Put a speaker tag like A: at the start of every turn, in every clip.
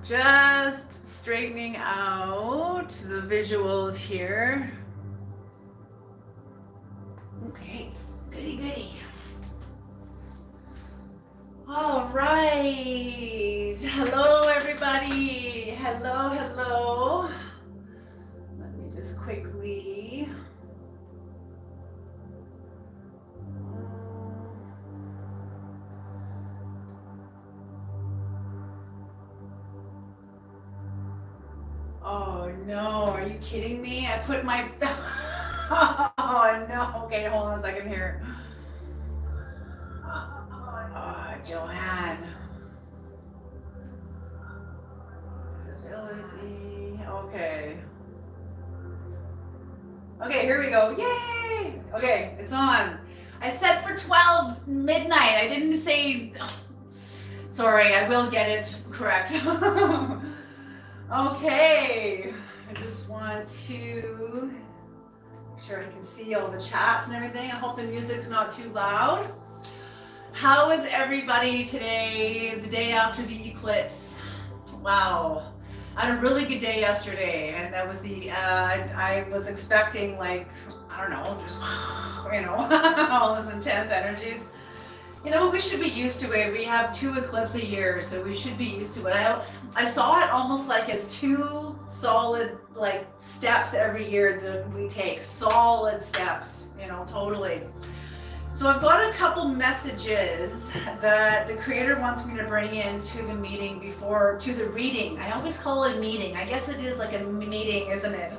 A: Just straightening out the visuals here. Okay, goody goody. All right. Hello, everybody. Hello, hello. Let me just quickly. Oh no, are you kidding me? I put my. Oh no. Okay, hold on a second here. Oh, Joanne. Visibility. Okay. Okay, here we go. Yay! Okay, it's on. I said for 12 midnight. I didn't say. Sorry, I will get it correct. Okay. I just want to make sure I can see all the chats and everything. I hope the music's not too loud. How is everybody today, the day after the eclipse? Wow. I had a really good day yesterday, and that was I was expecting, like, I don't know, just, all those intense energies. You know, we should be used to it. We have 2 eclipses a year, so we should be used to it. I saw it almost like as 2 solid, like, steps every year that we take. Solid steps, totally. So I've got a couple messages that the creator wants me to bring into the meeting to the reading. I always call it a meeting. I guess it is like a meeting, isn't it?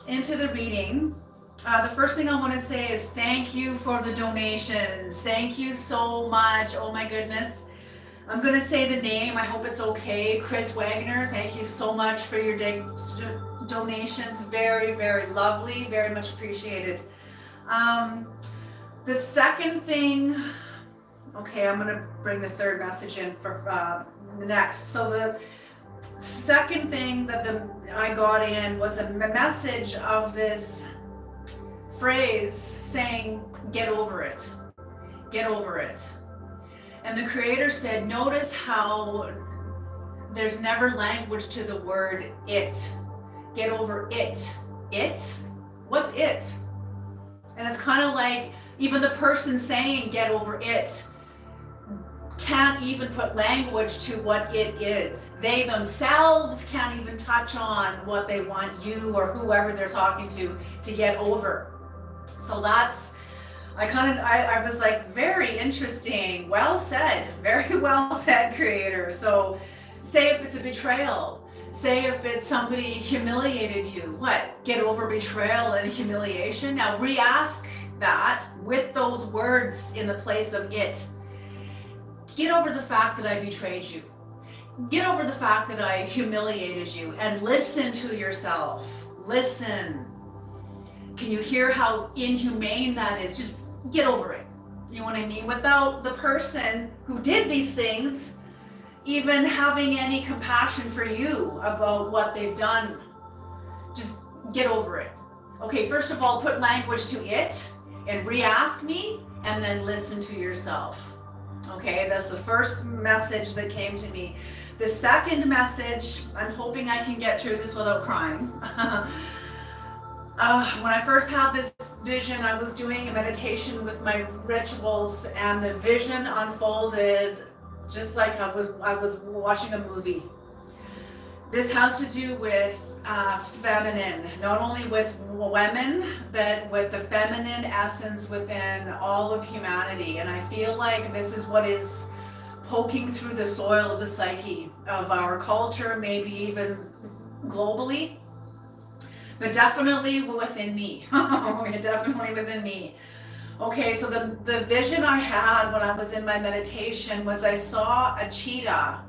A: Into the reading. The first thing I want to say is thank you for the donations. Thank you so much. Oh my goodness. I'm going to say the name. I hope it's okay. Chris Wagner, thank you so much for your donations. Very, very lovely. Very much appreciated. The second thing, okay, I'm going to bring the third message in for next. So the second thing that I got in was a message of this phrase saying, get over it. Get over it. And the creator said, notice how there's never language to the word it. Get over it. It? What's it? And it's kind of like even the person saying get over it can't even put language to what it is. They themselves can't even touch on what they want you or whoever they're talking to get over. So that's, I was like, very interesting, well said, very well said, creator. So say if it's a betrayal, say if it's somebody humiliated you, what? Get over betrayal and humiliation. Now re-ask that with those words in the place of it. Get over the fact that I betrayed you. Get over the fact that I humiliated you, and listen to yourself. Listen. Can you hear how inhumane that is? Just get over it. You know what I mean? Without the person who did these things even having any compassion for you about what they've done. Just get over it. Okay, first of all, put language to it and re-ask me, and then listen to yourself. Okay, that's the first message that came to me. The second message, I'm hoping I can get through this without crying. When I first had this vision, I was doing a meditation with my rituals, and the vision unfolded just like I was watching a movie. This has to do with feminine, not only with women, but with the feminine essence within all of humanity. And I feel like this is what is poking through the soil of the psyche of our culture, maybe even globally, but definitely within me. Definitely within me. Okay, so the vision I had when I was in my meditation was I saw a cheetah.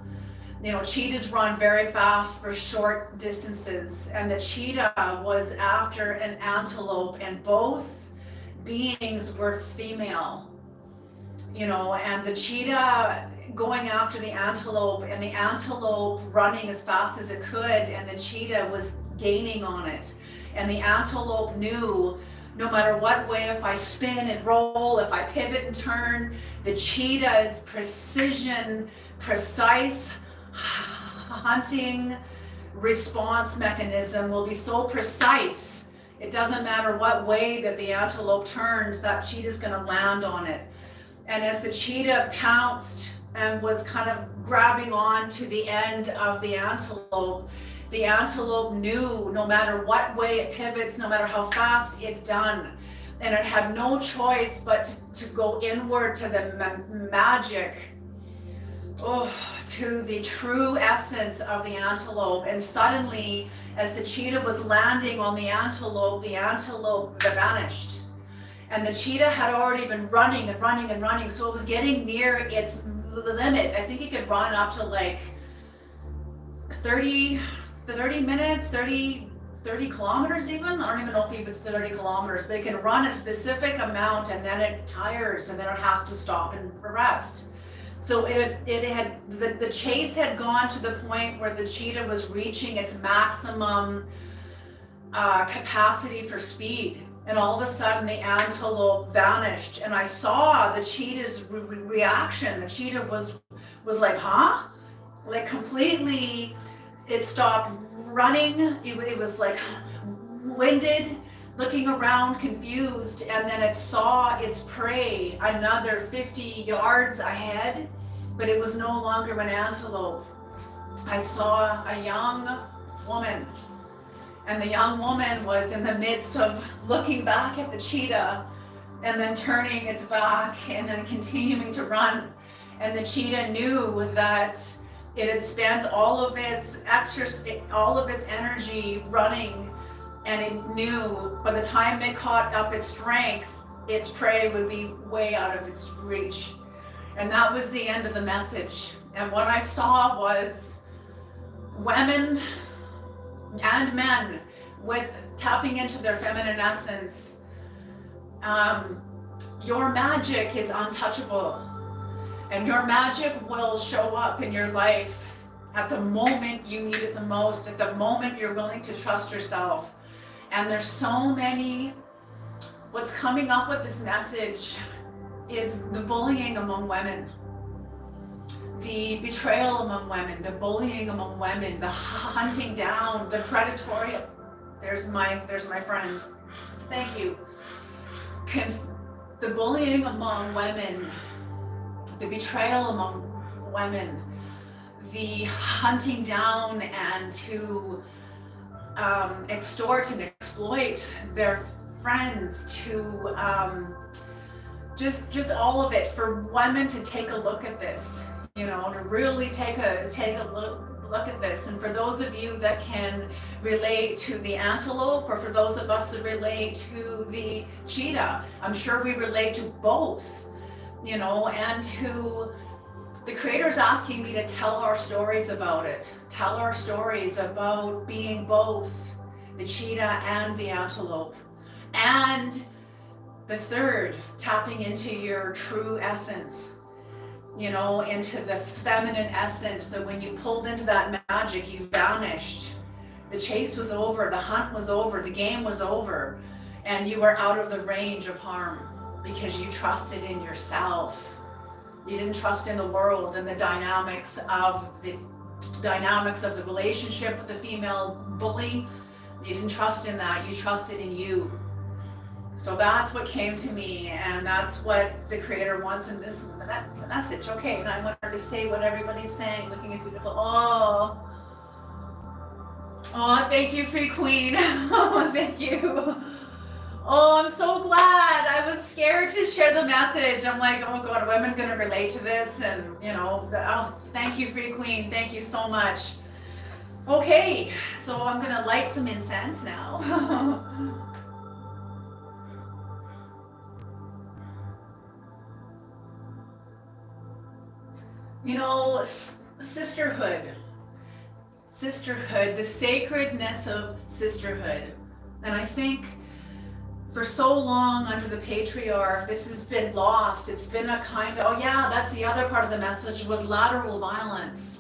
A: You know, cheetahs run very fast for short distances, and the cheetah was after an antelope, and both beings were female. You know, and the cheetah going after the antelope, and the antelope running as fast as it could, and the cheetah was gaining on it. And the antelope knew no matter what way, if I spin and roll, if I pivot and turn, the cheetah's precision, precise hunting response mechanism will be so precise. It doesn't matter what way that the antelope turns, that cheetah's going to land on it. And as the cheetah pounced and was kind of grabbing on to the end of the antelope knew no matter what way it pivots, no matter how fast, it's done. And it had no choice but to go inward to the magic, to the true essence of the antelope. And suddenly, as the cheetah was landing on the antelope vanished. And the cheetah had already been running and running and running, so it was getting near its limit. I think it could run up to like 30 minutes, 30 kilometers even. I don't even know if it's 30 kilometers, but it can run a specific amount and then it tires and then it has to stop and rest. So the chase had gone to the point where the cheetah was reaching its maximum capacity for speed. And all of a sudden the antelope vanished, and I saw the cheetah's reaction. The cheetah was like, huh? Like completely, it stopped running. It was like winded, looking around, confused, and then it saw its prey another 50 yards ahead, but it was no longer an antelope. I saw a young woman, and the young woman was in the midst of looking back at the cheetah and then turning its back and then continuing to run. And the cheetah knew that it had spent all of its energy running, and it knew by the time it caught up its strength, its prey would be way out of its reach. And that was the end of the message. And what I saw was women and men with tapping into their feminine essence. Your magic is untouchable, and your magic will show up in your life at the moment you need it the most, at the moment you're willing to trust yourself. And there's so many, what's coming up with this message is the bullying among women, the betrayal among women, the bullying among women, the hunting down, the predatory. There's my friends. Thank you. The bullying among women, the betrayal among women, the hunting down and to extort and exploit their friends, to just all of it. For women to take a look at this, to really take a look at this. And for those of you that can relate to the antelope, or for those of us that relate to the cheetah, I'm sure we relate to both, and to the Creator's asking me to tell our stories about it, tell our stories about being both the cheetah and the antelope. And the third, tapping into your true essence, into the feminine essence, that when you pulled into that magic, you vanished. The chase was over, the hunt was over, the game was over, and you were out of the range of harm because you trusted in yourself. You didn't trust in the world and the dynamics of the relationship with the female bully. You didn't trust in that, you trusted in you. So that's what came to me, and that's what the Creator wants in this message. Okay, and I want her to say what everybody's saying. Looking is beautiful. Oh, thank you, Free Queen. Oh, thank you. Oh, I'm so glad. I was scared to share the message. I'm like, oh God, are women going to relate to this? And thank you, Free Queen. Thank you so much. Okay, so I'm going to light some incense now. Sisterhood, the sacredness of sisterhood. And I think for so long under the patriarch, this has been lost. It's been a kind of, that's the other part of the message, was lateral violence,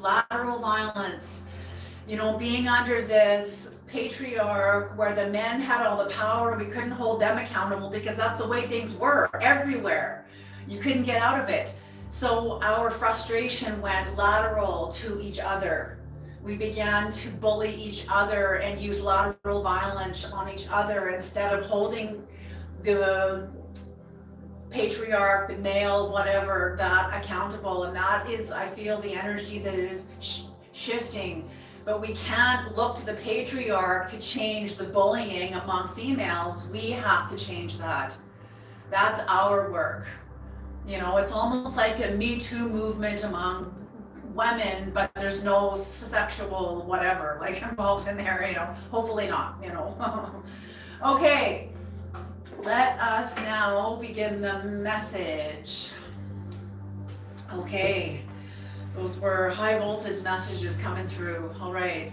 A: being under this patriarch where the men had all the power. We couldn't hold them accountable because that's the way things were everywhere. You couldn't get out of it. So our frustration went lateral to each other. We began to bully each other and use lateral violence on each other instead of holding the patriarch, the male, whatever, that accountable. And that is, I feel, the energy that is shifting. But we can't look to the patriarch to change the bullying among females. We have to change that. That's our work. You know, it's almost like a Me Too movement among women, but there's no sexual whatever like involved in there, you know. Hopefully not, you know. Okay, let us now begin the message. Okay, those were high voltage messages coming through. All right.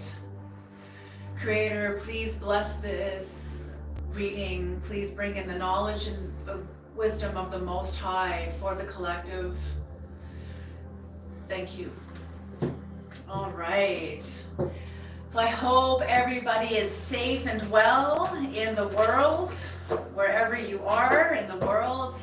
A: Creator, please bless this reading. Please bring in the knowledge and the wisdom of the Most High for the collective. Thank you. All right. So I hope everybody is safe and well in the world, wherever you are in the world.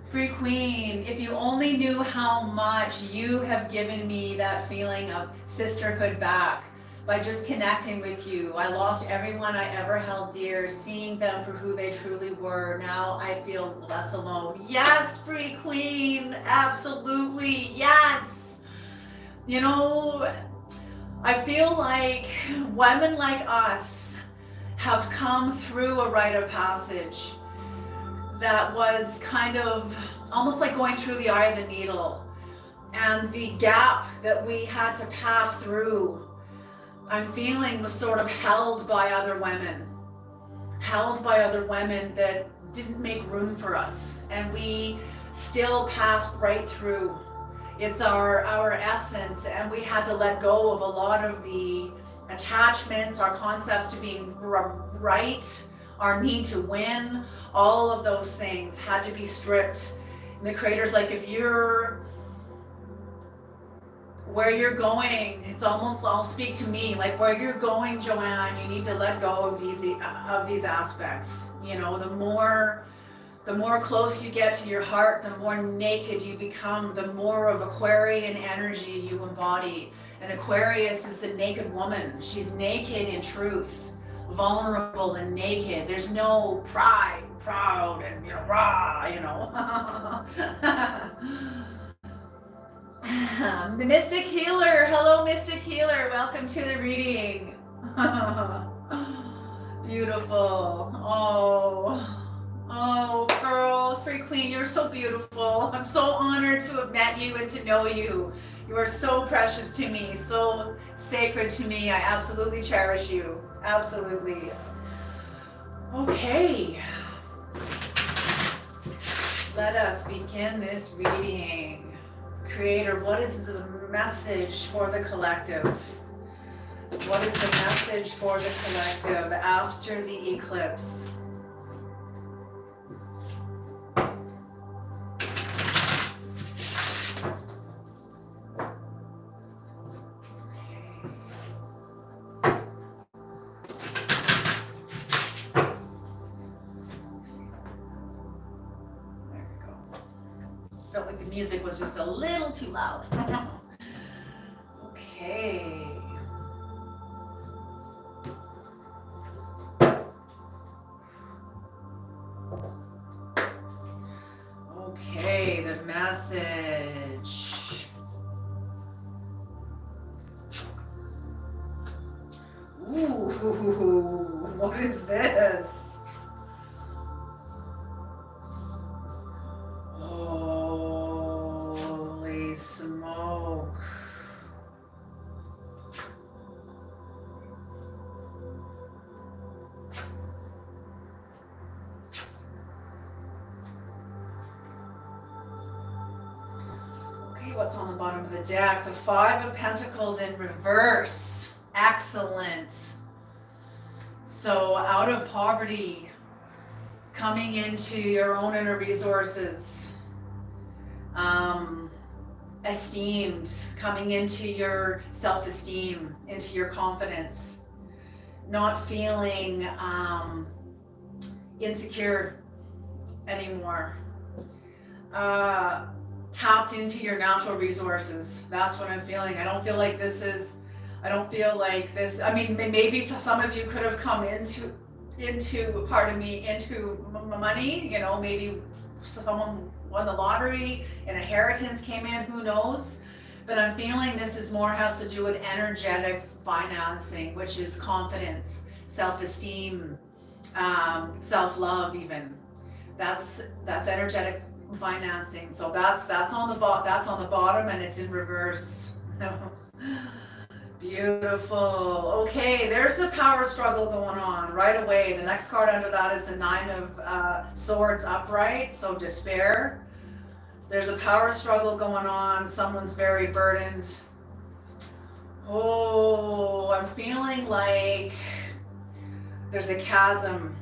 A: Free Queen, if you only knew how much you have given me that feeling of sisterhood back by just connecting with you. I lost everyone I ever held dear, seeing them for who they truly were. Now I feel less alone. Yes, Free Queen, absolutely, yes. You know, I feel like women like us have come through a rite of passage that was kind of almost like going through the eye of the needle, and the gap that we had to pass through, I'm feeling, was sort of held by other women that didn't make room for us, and we still passed right through. It's our essence, and we had to let go of a lot of the attachments, our concepts to being right, our need to win, all of those things had to be stripped. And the Creator's like, if you're where you're going, it's almost, I'll speak to me, like where you're going, Joanne, you need to let go of these aspects. You know, the more close you get to your heart, the more naked you become, the more of Aquarian energy you embody. And Aquarius is the naked woman. She's naked in truth, vulnerable and naked. There's no pride, proud, and, you know, rah, you know. The Mystic Healer. Hello, Mystic Healer. Welcome to the reading. Beautiful. Oh, girl, Free Queen, you're so beautiful. I'm so honored to have met you and to know you. You are so precious to me, so sacred to me. I absolutely cherish you. Absolutely. Okay. Let us begin this reading. Creator, what is the message for the collective? What is the message for the collective after the eclipse? Felt like the music was just a little too loud. Okay. Okay, the message. Ooh, what is this? Holy smoke. Okay, what's on the bottom of the deck? The Five of Pentacles in reverse. Excellent. So out of poverty, coming into your own inner resources. Esteemed, coming into your self-esteem, into your confidence, not feeling insecure anymore. tapped into your natural resources. That's what I'm feeling. I don't feel like this, I mean, maybe some of you could have come into money, you know, maybe someone won the lottery, an inheritance came in, who knows? But I'm feeling this is more has to do with energetic financing, which is confidence, self-esteem, self-love even. That's energetic financing. So that's on the bottom and it's in reverse. Beautiful. Okay, there's a power struggle going on right away. The next card under that is the Nine of Swords upright, so despair. There's a power struggle going on. Someone's very burdened. Oh, I'm feeling like there's a chasm.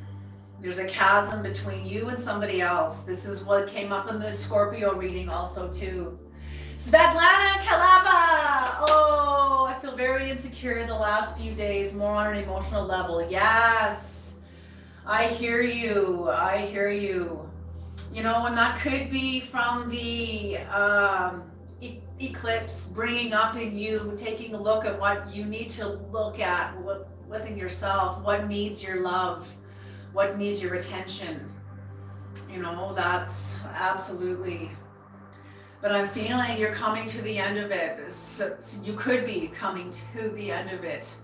A: There's a chasm between you and somebody else. This is what came up in the Scorpio reading also too. Svetlana Kalava! Oh, I feel very insecure the last few days, more on an emotional level. Yes, I hear you. I hear you. You know, and that could be from the eclipse bringing up in you, taking a look at what you need to look at within yourself, what needs your love, what needs your attention. You know, that's absolutely. But I'm feeling you're coming to the end of it. So you could be coming to the end of it.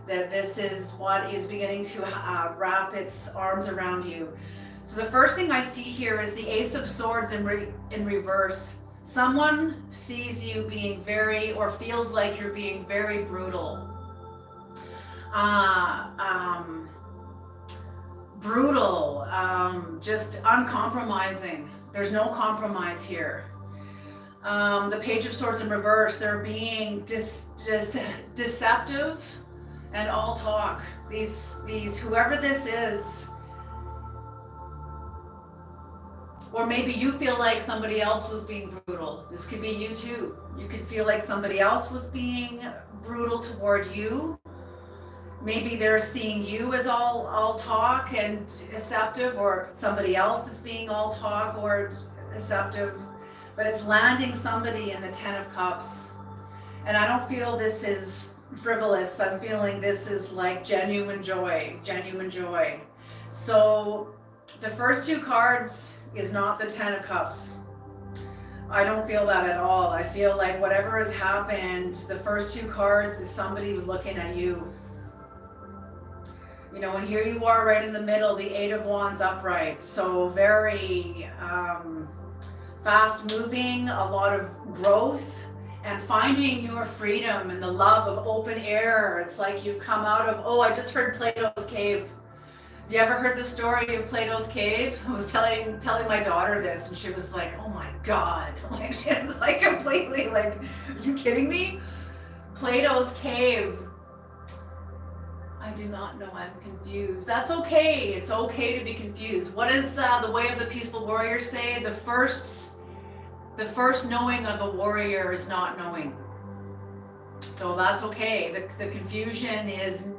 A: That this is what is beginning to wrap its arms around you. So the first thing I see here is the Ace of Swords in reverse. Someone sees you being very, or feels like you're being very brutal. Just uncompromising. There's no compromise here. The Page of Swords in reverse, they're being deceptive and all talk. These whoever this is, or maybe you feel like somebody else was being brutal. This could be you too. You could feel like somebody else was being brutal toward you. Maybe they're seeing you as all talk and deceptive, or somebody else is being all talk or deceptive. But it's landing somebody in the Ten of Cups. And I don't feel this is frivolous. I'm feeling this is like genuine joy. So the first two cards is not the Ten of Cups. I don't feel that at all. I feel like whatever has happened, the first two cards is somebody was looking at you. You know, and here you are right in the middle, the Eight of Wands upright. So very fast moving, a lot of growth and finding your freedom and the love of open air. It's like you've come out of, I just heard Plato's Cave. Have you ever heard the story of Plato's Cave? I was telling my daughter this and she was like, oh my God. Like she was like completely like, are you kidding me? Plato's Cave. I do not know, I'm confused. That's okay, it's okay to be confused. What does the Way of the Peaceful Warrior say? The first knowing of a warrior is not knowing. So that's okay, the confusion is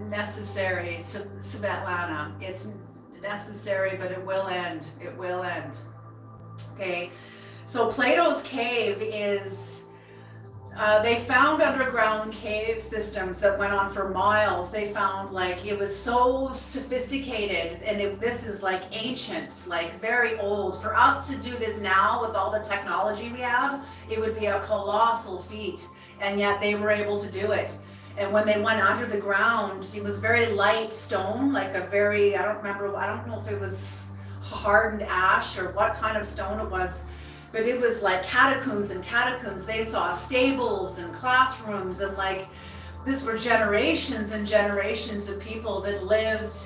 A: necessary, Svetlana. It's necessary, but it will end, Okay, so Plato's Cave is, they found underground cave systems that went on for miles. They found like it was so sophisticated and this is like ancient, like very old. For us to do this now with all the technology we have, it would be a colossal feat. And yet they were able to do it. And when they went under the ground, it was very light stone, like a very, I don't know if it was hardened ash or what kind of stone it was. But it was like catacombs and catacombs. They saw stables and classrooms and like, this were generations and generations of people that lived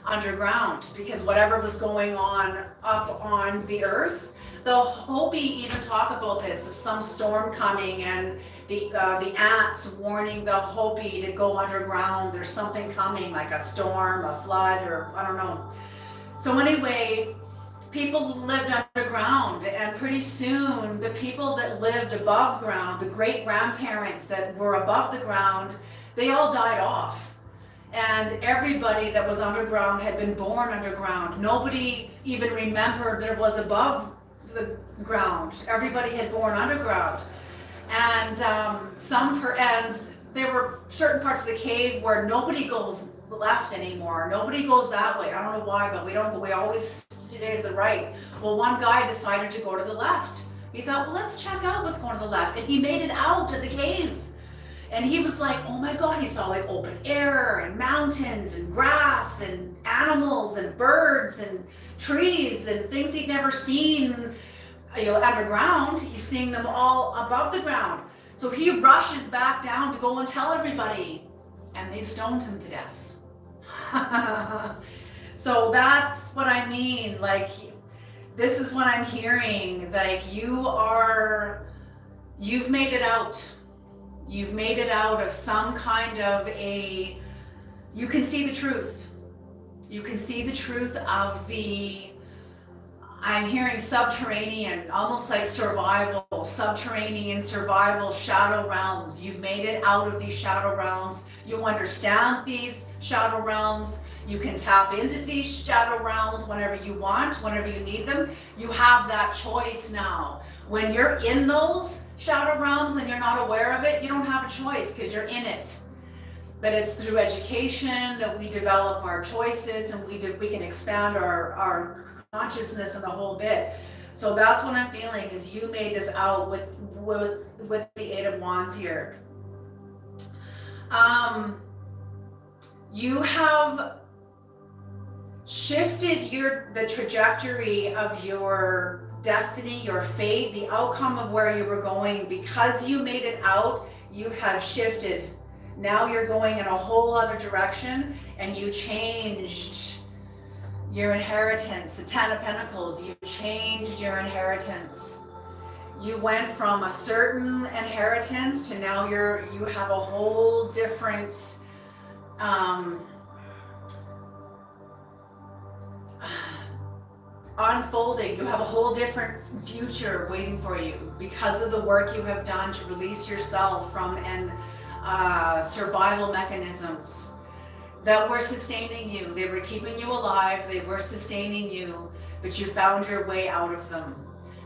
A: underground because whatever was going on up on the earth. The Hopi even talk about this, of some storm coming and the ants warning the Hopi to go underground. There's something coming, like a storm, a flood, or I don't know. So anyway, people lived underground, and pretty soon the people that lived above ground, the great grandparents that were above the ground, they all died off. And everybody that was underground had been born underground. Nobody even remembered there was above the ground. Everybody had born underground. And and there were certain parts of the cave where nobody goes left anymore. Nobody goes that way. I don't know why, but we don't go. We always stay to the right. Well, one guy decided to go to the left. He thought, well, let's check out what's going to the left. And he made it out to the cave. And he was like, oh my God, he saw like open air and mountains and grass and animals and birds and trees and things he'd never seen, underground. He's seeing them all above the ground. So he rushes back down to go and tell everybody, and they stoned him to death. So that's what I mean. Like, this is what I'm hearing. Like, you've made it out. You've made it out of some kind of you can see the truth. You can see the truth of I'm hearing subterranean, almost like subterranean survival, shadow realms. You've made it out of these shadow realms. You understand these shadow realms. You can tap into these shadow realms whenever you want, whenever you need them. You have that choice now. When you're in those shadow realms and you're not aware of it, you don't have a choice because you're in it. But it's through education that we develop our choices, and we can expand our consciousness and the whole bit. So that's what I'm feeling, is you made this out with the Eight of Wands here. You have shifted the trajectory of your destiny, your fate, the outcome of where you were going. Because you made it out, you have shifted. Now you're going in a whole other direction, and you changed your inheritance. The Ten of Pentacles, you changed your inheritance. You went from a certain inheritance to now you have a whole different unfolding. You have a whole different future waiting for you because of the work you have done to release yourself from survival mechanisms that were sustaining you. They were keeping you alive, they were sustaining you, but you found your way out of them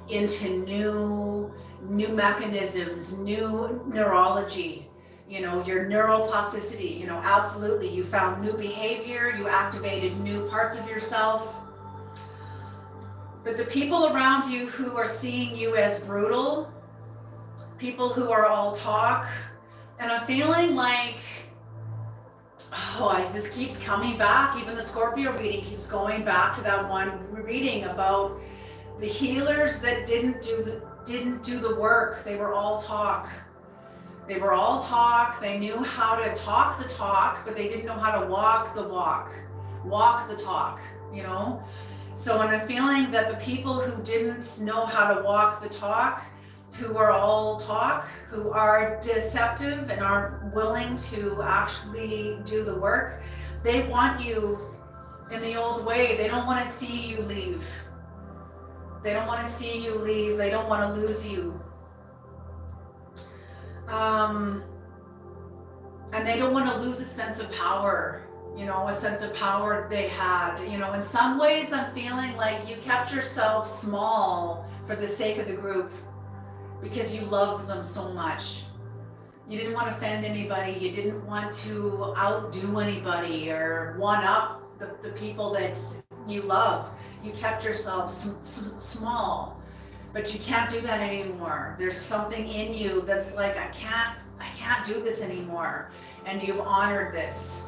A: into new mechanisms, new neurology, your neuroplasticity, absolutely. You found new behavior, you activated new parts of yourself. But the people around you who are seeing you as brutal, people who are all talk, and I'm feeling like, this keeps coming back. Even the Scorpio reading keeps going back to that one reading about the healers that didn't do the work. They were all talk. They were all talk. They knew how to talk the talk, but they didn't know how to walk the talk, So when I'm feeling that the people who didn't know how to walk the talk, who are all talk, who are deceptive and aren't willing to actually do the work, they want you in the old way. They don't want to see you leave. They don't want to see you leave. They don't want to lose you. And they don't want to lose a sense of power, a sense of power they had. In some ways I'm feeling like you kept yourself small for the sake of the group because you loved them so much. You didn't want to offend anybody. You didn't want to outdo anybody or one up the people that you love. You kept yourself small, but you can't do that anymore. There's something in you that's like, I can't do this anymore. And you've honored this.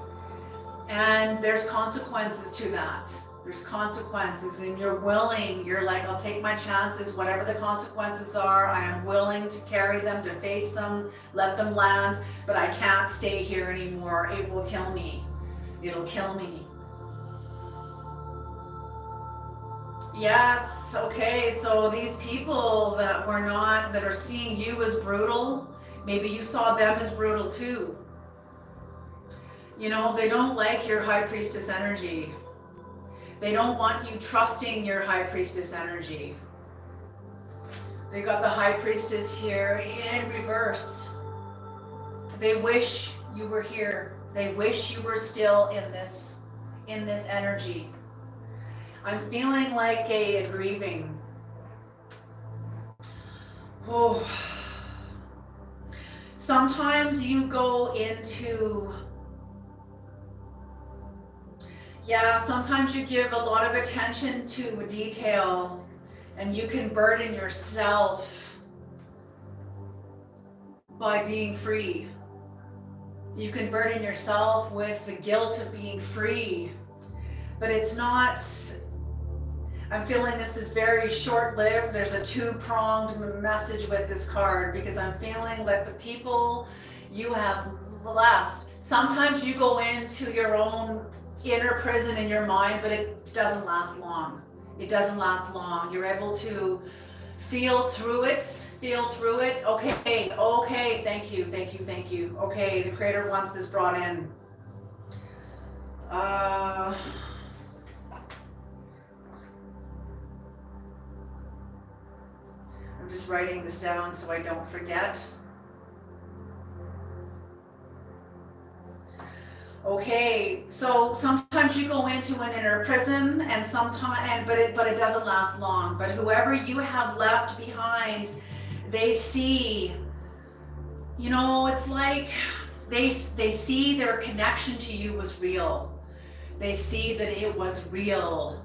A: And there's consequences to that. There's consequences, and you're like, I'll take my chances, whatever the consequences are, I am willing to carry them, to face them, let them land, but I can't stay here anymore. It will kill me. It'll kill me. Yes, okay, so these people that are seeing you as brutal, maybe you saw them as brutal too. They don't like your high priestess energy. They don't want you trusting your high priestess energy. They got the high priestess here in reverse. They wish you were here. They wish you were still in this energy. I'm feeling like a grieving. Oh, sometimes you go into, yeah, sometimes you give a lot of attention to detail and you can burden yourself by being free. You can burden yourself with the guilt of being free, but it's not, I'm feeling this is very short-lived. There's a two-pronged message with this card because I'm feeling that the people you have left, sometimes you go into your own inner prison in your mind, but it doesn't last long. It doesn't last long. You're able to feel through it, Okay, okay, thank you, thank you, thank you. Okay, the creator wants this brought in. I'm just writing this down so I don't forget. Okay, so sometimes you go into an inner prison, and sometimes, but it doesn't last long. But whoever you have left behind, they see, you know, it's like they see their connection to you was real. They see that it was real.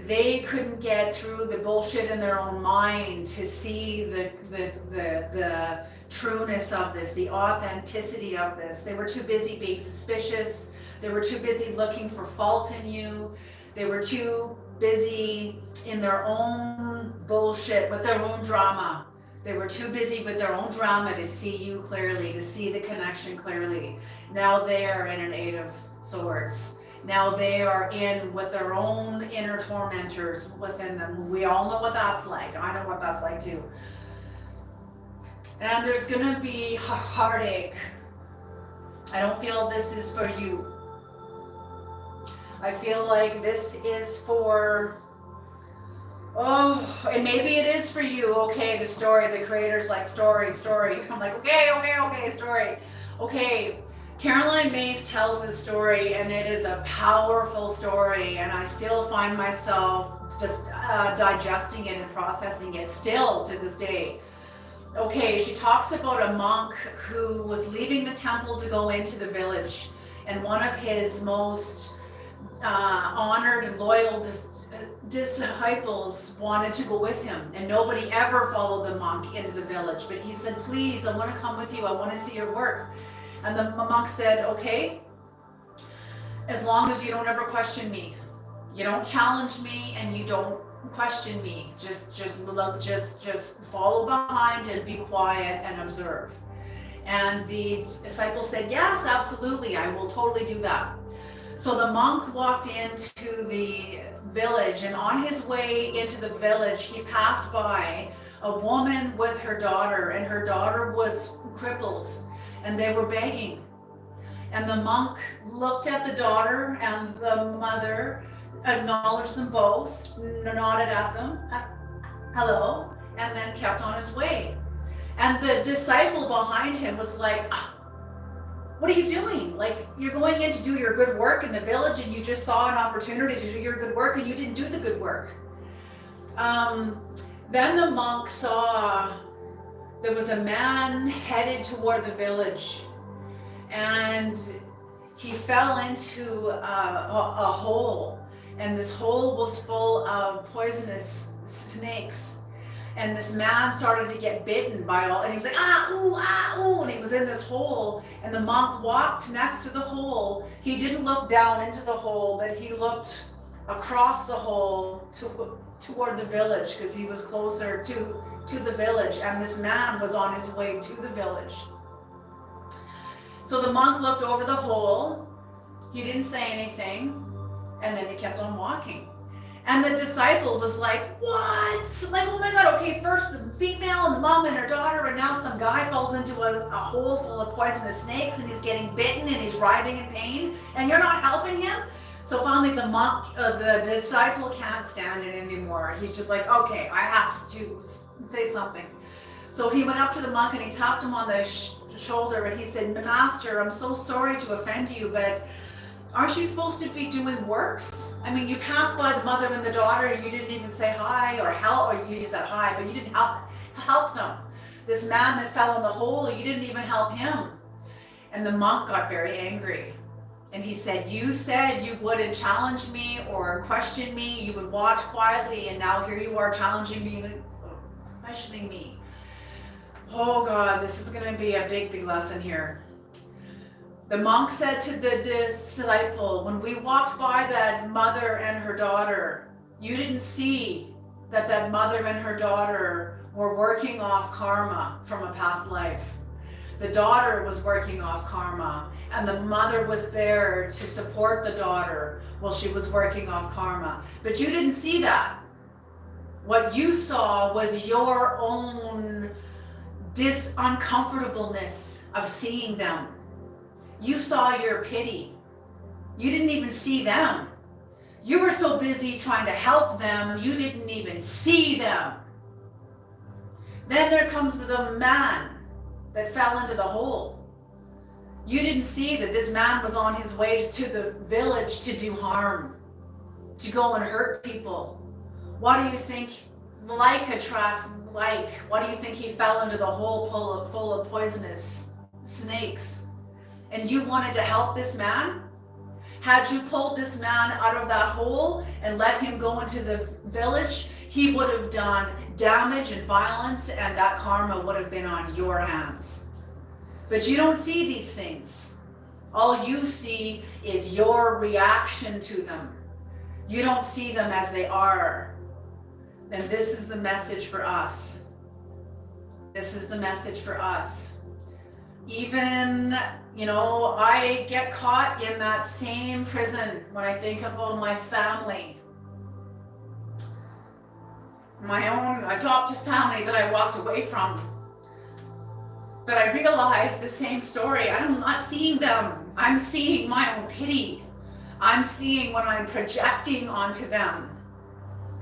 A: They couldn't get through the bullshit in their own mind to see the trueness of this, the authenticity of this. They were too busy being suspicious. They were too busy looking for fault in you. They were too busy in their own bullshit with their own drama. They were too busy with their own drama to see you clearly, to see the connection clearly. Now they're in an Eight of Swords. Now they are in with their own inner tormentors within them. We all know what that's like. I know what that's like too. And there's gonna be heartache. I don't feel this is for you. I feel like this is for, oh, and maybe it is for you. Okay, the story, the creator's like, story. I'm like, okay, story. Okay, Caroline Myss tells this story, and it is a powerful story, and I still find myself digesting it and processing it still to this day. Okay, she talks about a monk who was leaving the temple to go into the village, and one of his most honored and loyal disciples wanted to go with him, and nobody ever followed the monk into the village, but he said, please, I want to come with you, I want to see your work. And the monk said, okay, as long as you don't ever question me, you don't challenge me, and you don't question me, just follow behind and be quiet and observe. And the disciple said, yes, absolutely, I will totally do that. So the monk walked into the village, and on his way into the village, he passed by a woman with her daughter, and her daughter was crippled, and they were begging. And the monk looked at the daughter and the mother, acknowledged them both, nodded at them, hello, and then kept on his way. And the disciple behind him was like, what are you doing? Like, you're going in to do your good work in the village, and you just saw an opportunity to do your good work, and you didn't do the good work. Then the monk saw there was a man headed toward the village, and he fell into a hole, and this hole was full of poisonous snakes. And this man started to get bitten by all, and he was like, ooh, and he was in this hole, and the monk walked next to the hole. He didn't look down into the hole, but he looked across the hole toward the village, because he was closer to the village, and this man was on his way to the village. So the monk looked over the hole, he didn't say anything, and then he kept on walking. And the disciple was like, what? Like, oh my God, okay, first the female and the mom and her daughter, and now some guy falls into a hole full of poisonous snakes, and he's getting bitten, and he's writhing in pain, and you're not helping him? So finally the monk, the disciple can't stand it anymore. He's just like, okay, I have to say something. So he went up to the monk, and he tapped him on the shoulder, and he said, Master, I'm so sorry to offend you, but aren't you supposed to be doing works? I mean, you passed by the mother and the daughter, and you didn't even say hi or help, or you said hi, but you didn't help them. This man that fell in the hole, you didn't even help him. And the monk got very angry. And he said you wouldn't challenge me or question me. You would watch quietly, and now here you are challenging me and questioning me. Oh God, this is going to be a big, big lesson here. The monk said to the disciple, when we walked by that mother and her daughter, you didn't see that mother and her daughter were working off karma from a past life. The daughter was working off karma, and the mother was there to support the daughter while she was working off karma. But you didn't see that. What you saw was your own uncomfortableness of seeing them. You saw your pity. You didn't even see them. You were so busy trying to help them, you didn't even see them. Then there comes the man that fell into the hole. You didn't see that this man was on his way to the village to do harm, to go and hurt people. Why do you think like attracts like? Why do you think he fell into the hole full of poisonous snakes? And you wanted to help this man? Had you pulled this man out of that hole and let him go into the village, he would have done damage and violence, and that karma would have been on your hands. But you don't see these things. All you see is your reaction to them. You don't see them as they are. And this is the message for us. This is the message for us. Even, I get caught in that same prison when I think about my family. My own adoptive family that I walked away from. But I realized the same story. I'm not seeing them. I'm seeing my own pity. I'm seeing what I'm projecting onto them.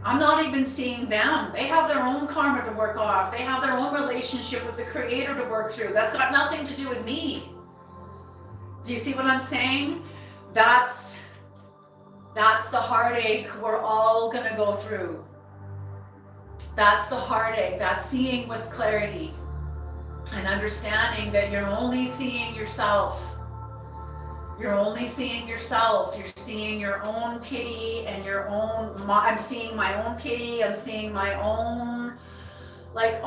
A: I'm not even seeing them. They have their own karma to work off. They have their own relationship with the Creator to work through. That's got nothing to do with me. Do you see what I'm saying? That's the heartache we're all gonna go through. That's the heartache. That's seeing with clarity and understanding that you're only seeing yourself. You're only seeing yourself. You're seeing your own pity and your own, I'm seeing my own pity. I'm seeing my own, like,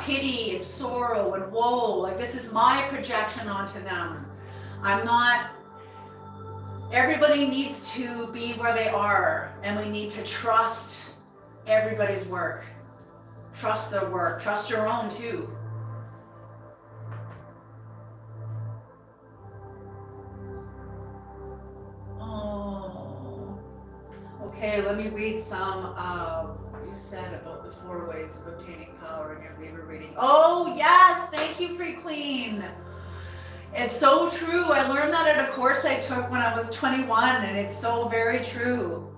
A: pity and sorrow and woe. Like, this is my projection onto them. Everybody needs to be where they are, and we need to trust everybody's work. Trust their work. Trust your own too. Okay, let me read some of what you said about the 4 ways of obtaining power in your Libra reading. Oh, yes. Thank you, Free Queen. It's so true. I learned that at a course I took when I was 21, and it's so very true.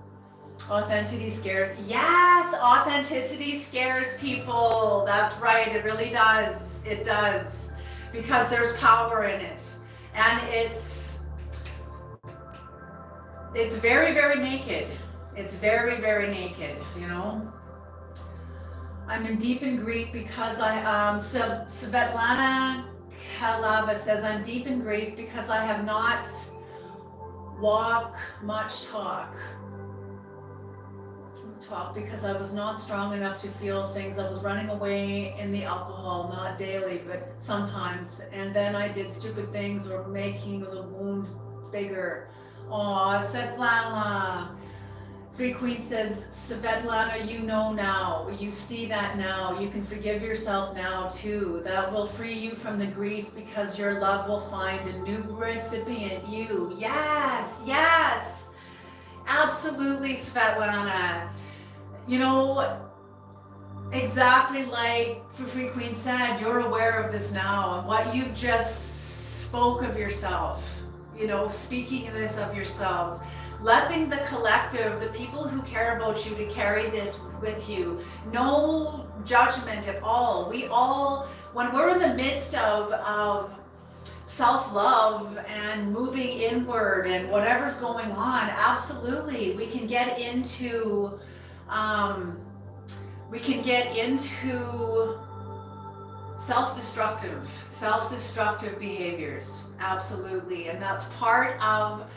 A: Authenticity scares. Yes, authenticity scares people. That's right. It really does. It does. Because there's power in it. And it's very, very naked. It's very, very naked, I'm in deep in grief because Svetlana Kalava says, I'm deep in grief because I have not much talk because I was not strong enough to feel things. I was running away in the alcohol, not daily, but sometimes. And then I did stupid things or making the wound bigger. Oh, Svetlana. Free Queen says, Svetlana, you know now. You see that now. You can forgive yourself now too. That will free you from the grief because your love will find a new recipient, you. Yes, yes. Absolutely, Svetlana. Exactly like Free Queen said, you're aware of this now. And what you've just spoke of yourself, speaking this of yourself. Letting the collective, the people who care about you, to carry this with you. No judgment at all. We all, when we're in the midst of self-love and moving inward and whatever's going on, absolutely, we can get into we can get into self-destructive behaviors. Absolutely. And that's part of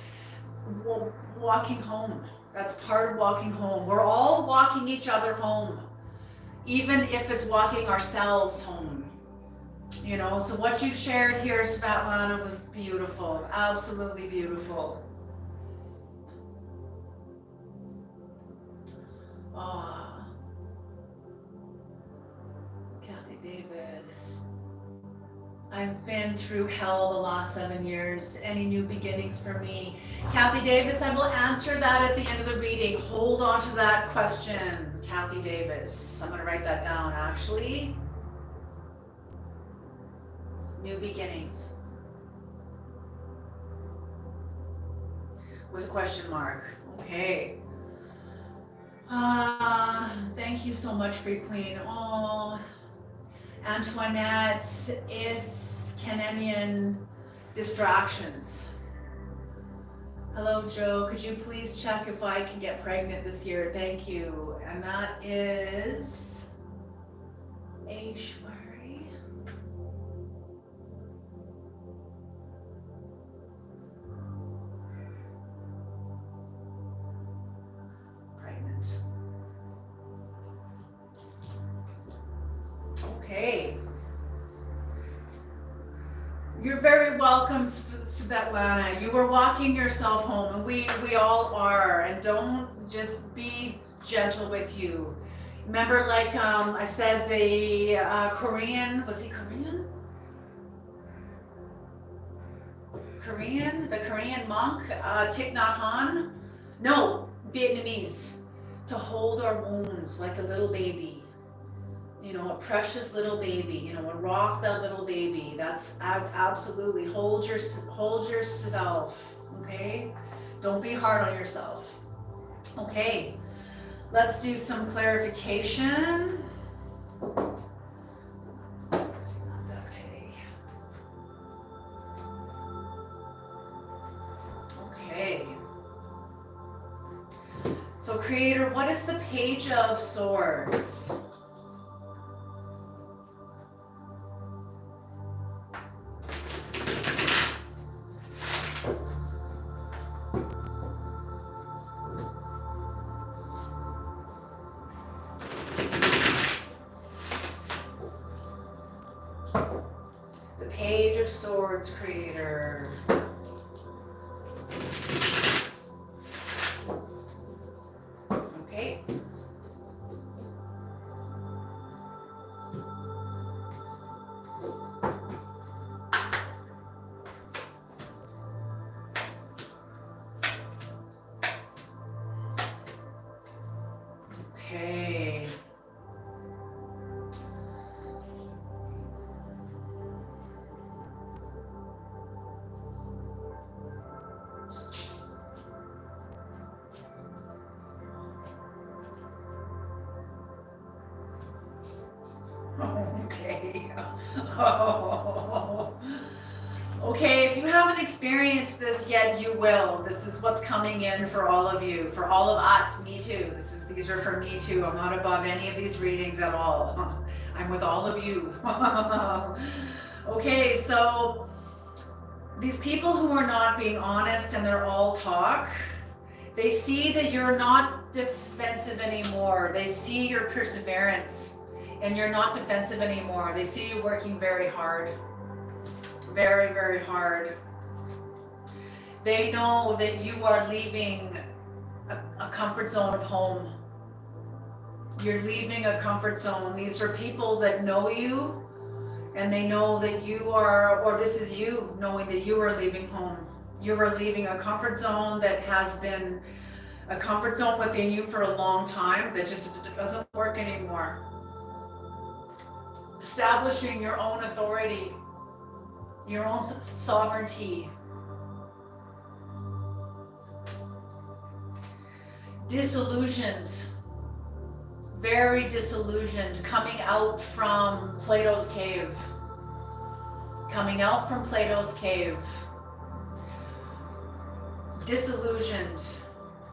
A: walking home. That's part of walking home. We're all walking each other home, even if it's walking ourselves home. You know, so what you shared here, Svetlana, was beautiful. Absolutely beautiful. Kathy Davis. I've been through hell the last 7 years. Any new beginnings for me? Kathy Davis, I will answer that at the end of the reading. Hold on to that question, Kathy Davis. I'm going to write that down, actually. New beginnings. With a question mark. Okay. Thank you so much, Free Queen. Oh, Antoinette is Canadian distractions. Hello, Joe. Could you please check if I can get pregnant this year? Thank you. And that is Aishwari. Pregnant. Okay. You're very welcome, Svetlana. You were walking yourself home, and we all are. And don't just be gentle with you. Remember, like I said, the Korean, was he Korean? The Korean monk, Thich Nhat Hanh? No, Vietnamese. To hold our wounds like a little baby. You know, a precious little baby, you know, and rock that little baby. That's absolutely, hold yourself, okay? Don't be hard on yourself. Okay, let's do some clarification. Okay. So Creator, what is the Page of Swords? Page of Swords, Creator. Okay. Okay. Okay. Oh. Okay, if you haven't experienced this yet, you will. This is what's coming in for all of you, for all of us, me too. These are for me too. I'm not above any of these readings at all. I'm with all of you. Okay, so these people who are not being honest and they're all talk, they see that you're not defensive anymore. They see your perseverance. And you're not defensive anymore. They see you working very hard. Very, very hard. They know that you are leaving a comfort zone of home. You're leaving a comfort zone. These are people that know you, and they know that you are, or this is you knowing that you are leaving home. You are leaving a comfort zone that has been a comfort zone within you for a long time that just doesn't work anymore. Establishing your own authority, your own sovereignty. Disillusioned, very disillusioned, coming out from Plato's cave. Coming out from Plato's cave. Disillusioned,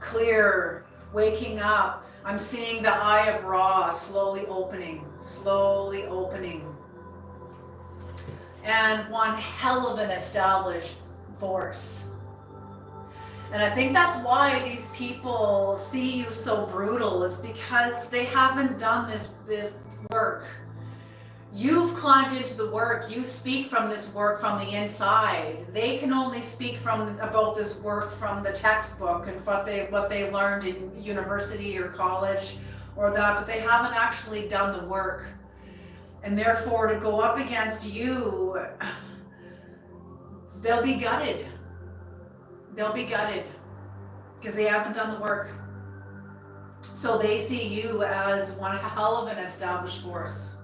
A: clear, waking up, I'm seeing the eye of Ra slowly opening, slowly opening. And one hell of an established force. And I think that's why these people see you so brutal, is because they haven't done this work. You've climbed into the work. You speak from this work from the inside. They can only speak about this work from the textbook and what they learned in university or college or that, but they haven't actually done the work. And therefore, to go up against you, they'll be gutted. They'll be gutted because they haven't done the work. So they see you as one hell of an established force.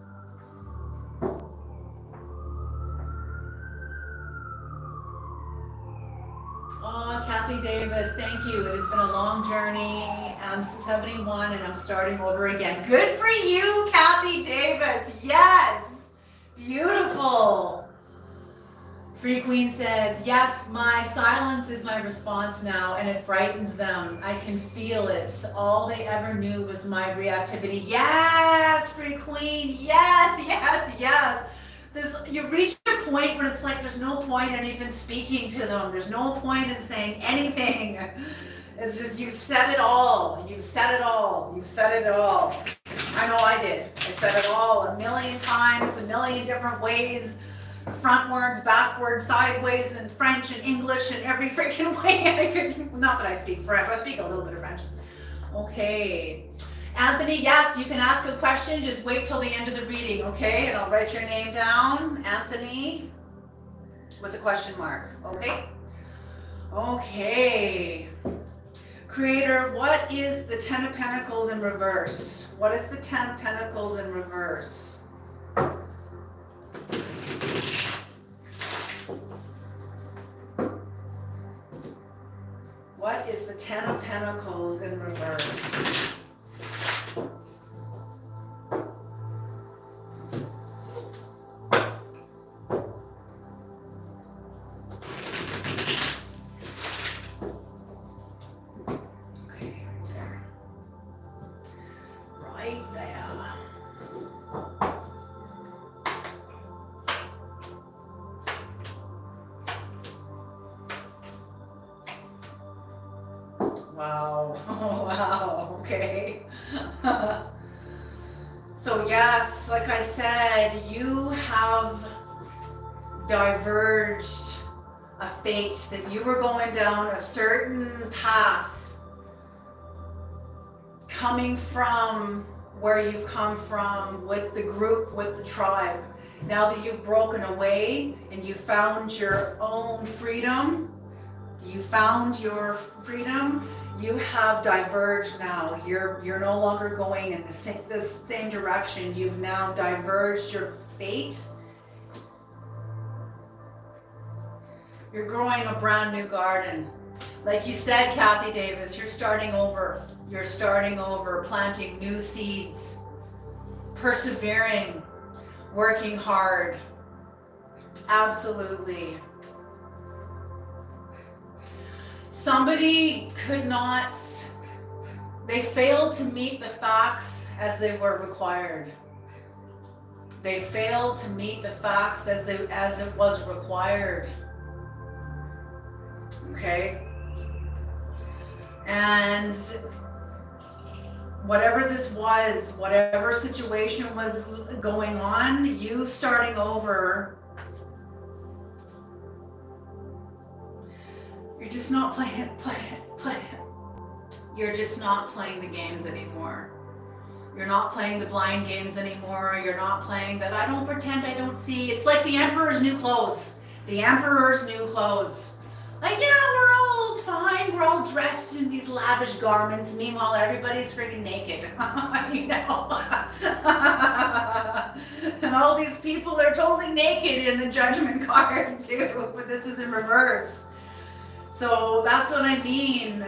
A: Oh, Kathy Davis, thank you. It has been a long journey. I'm 71 and I'm starting over again. Good for you, Kathy Davis. Yes. Beautiful. Free Queen says, yes, my silence is my response now and it frightens them. I can feel it. All they ever knew was my reactivity. Yes, Free Queen. Yes, yes, yes. You reach a point where it's like there's no point in even speaking to them. There's no point in saying anything. It's just, you said it all. You've said it all. You've said it all. I know I did. I said it all a million times, a million different ways. Frontwards, backwards, sideways, in French and English and every freaking way I could. Not that I speak French, I speak a little bit of French. Okay. Anthony, yes, you can ask a question. Just wait till the end of the reading, okay? And I'll write your name down. Anthony, with a question mark, okay? Okay. Creator, what is the Ten of Pentacles in reverse? What is the Ten of Pentacles in reverse? What is the Ten of Pentacles in reverse? Wow. Wow. Okay. So yes, like I said, you have diverged a fate that you were going down a certain path, coming from where you've come from with the group, with the tribe. Now that you've broken away and you found your own freedom, you found your freedom, you have diverged now. You're no longer going in the same direction. You've now diverged your fate. You're growing a brand new garden. Like you said, Kathy Davis, you're starting over. You're starting over, planting new seeds, persevering, working hard. Absolutely. Somebody they failed to meet the facts as they were required. They failed to meet the facts as it was required. Okay? And whatever this was, whatever situation was going on, you starting over, you're just not playing. You're just not playing the games anymore. You're not playing the blind games anymore. You're not playing that I don't pretend I don't see. It's like the Emperor's new clothes. The Emperor's new clothes. Like, yeah, we're all fine. We're all dressed in these lavish garments. Meanwhile, everybody's freaking naked. You know? And all these people are totally naked in the Judgment card too. But this is in reverse. So that's what I mean.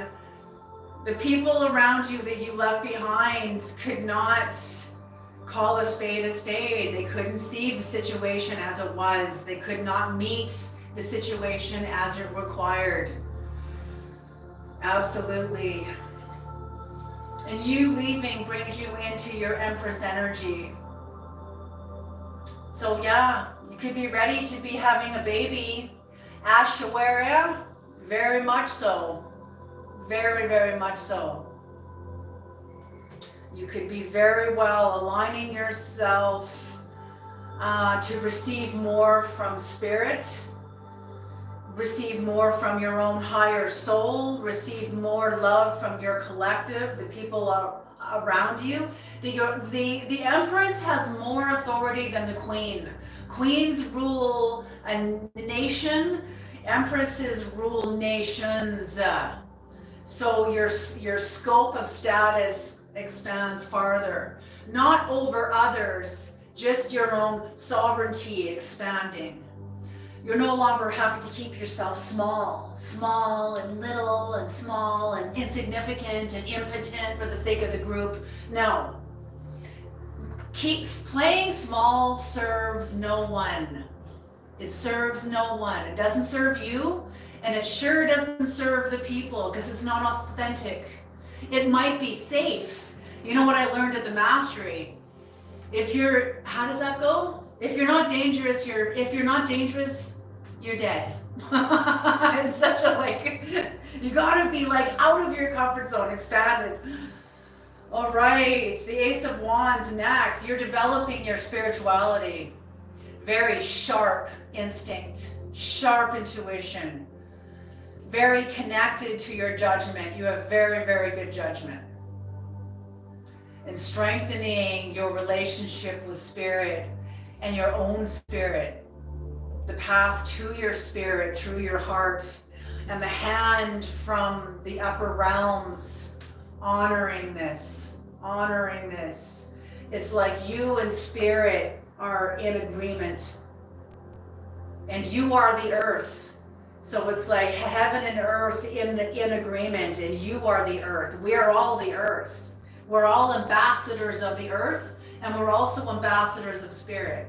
A: The people around you that you left behind could not call a spade. They couldn't see the situation as it was. They could not meet the situation as it required. Absolutely. And you leaving brings you into your Empress energy. So yeah, you could be ready to be having a baby. Ashwarya, very much so. Very, very much so. You could be very well aligning yourself to receive more from spirit, receive more from your own higher soul, receive more love from your collective, the people around you. The Empress has more authority than the Queen. Queens rule a nation, Empresses rule nations. So your scope of status expands farther. Not over others, just your own sovereignty expanding. You're no longer having to keep yourself small and little and small and insignificant and impotent for the sake of the group. No. Playing small serves no one. It serves no one. It doesn't serve you, and it sure doesn't serve the people because it's not authentic. It might be safe. You know what I learned at the mastery? How does that go? If you're not dangerous, you're dead. It's such a you gotta be out of your comfort zone, expanded. All right, the Ace of Wands next. You're developing your spirituality. Very sharp instinct, sharp intuition, very connected to your judgment. You have very, very good judgment. And strengthening your relationship with spirit and your own spirit. The path to your spirit through your heart, and the hand from the upper realms honoring this. It's like you and spirit are in agreement, and you are the earth. So it's like heaven and earth in agreement, and you are the earth. We are all the earth. We're all ambassadors of the earth, and we're also ambassadors of spirit.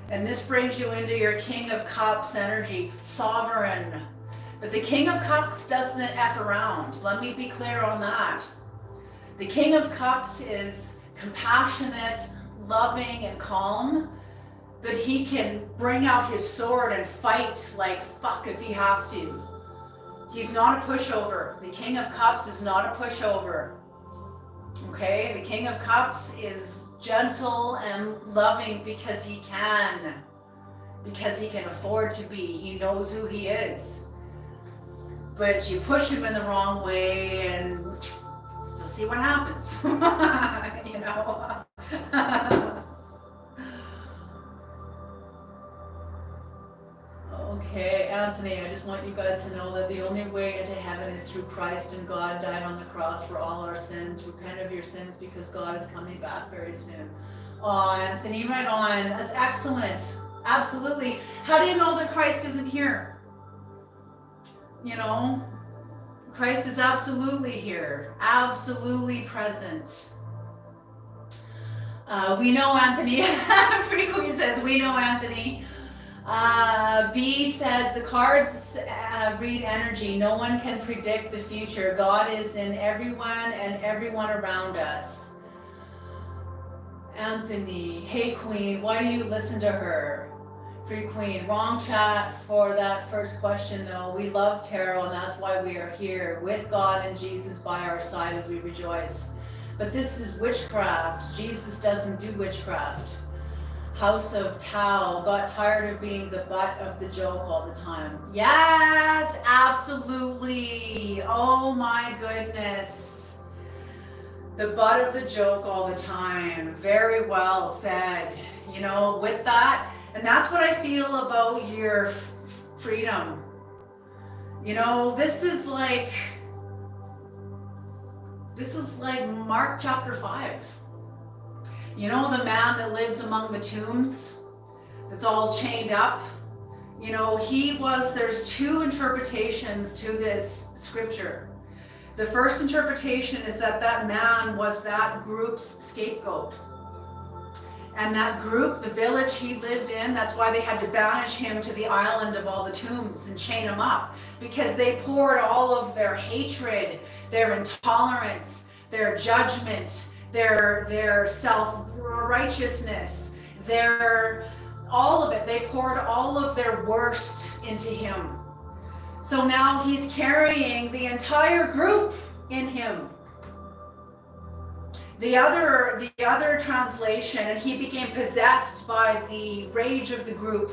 A: And this brings you into your King of Cups energy, sovereign. But the King of Cups doesn't F around. Let me be clear on that. The King of Cups is compassionate, loving, and calm, but he can bring out his sword and fight like fuck if he has to. He's not a pushover. The King of Cups is not a pushover. Okay? The King of Cups is gentle and loving because he can afford to be. He knows who he is. But you push him in the wrong way and you'll see what happens. You know. Okay, Anthony, I just want you guys to know that the only way into heaven is through Christ, and God died on the cross for all our sins. Repent of your sins because God is coming back very soon. Oh, Anthony, right on. That's excellent. Absolutely. How do you know that Christ isn't here? You know, Christ is absolutely here, absolutely present. We know Anthony. Pretty Queen says, we know Anthony. B says, the cards read energy. No one can predict the future. God is in everyone and everyone around us. Anthony, hey Queen, why do you listen to her? Free Queen, wrong chat for that first question though. We love tarot and that's why we are here with God and Jesus by our side as we rejoice. But this is witchcraft. Jesus doesn't do witchcraft. House of Tao, got tired of being the butt of the joke all the time. Yes, absolutely. Oh my goodness. The butt of the joke all the time. Very well said. You know, with that, and that's what I feel about your freedom. You know, this is like Mark chapter 5. You know, the man that lives among the tombs, that's all chained up. You know, there's two interpretations to this scripture. The first interpretation is that man was that group's scapegoat. And that group, the village he lived in, that's why they had to banish him to the island of all the tombs and chain him up. Because they poured all of their hatred, their intolerance, their judgment, their self-righteousness, all of it. They poured all of their worst into him. So now he's carrying the entire group in him. The other translation, and he became possessed by the rage of the group.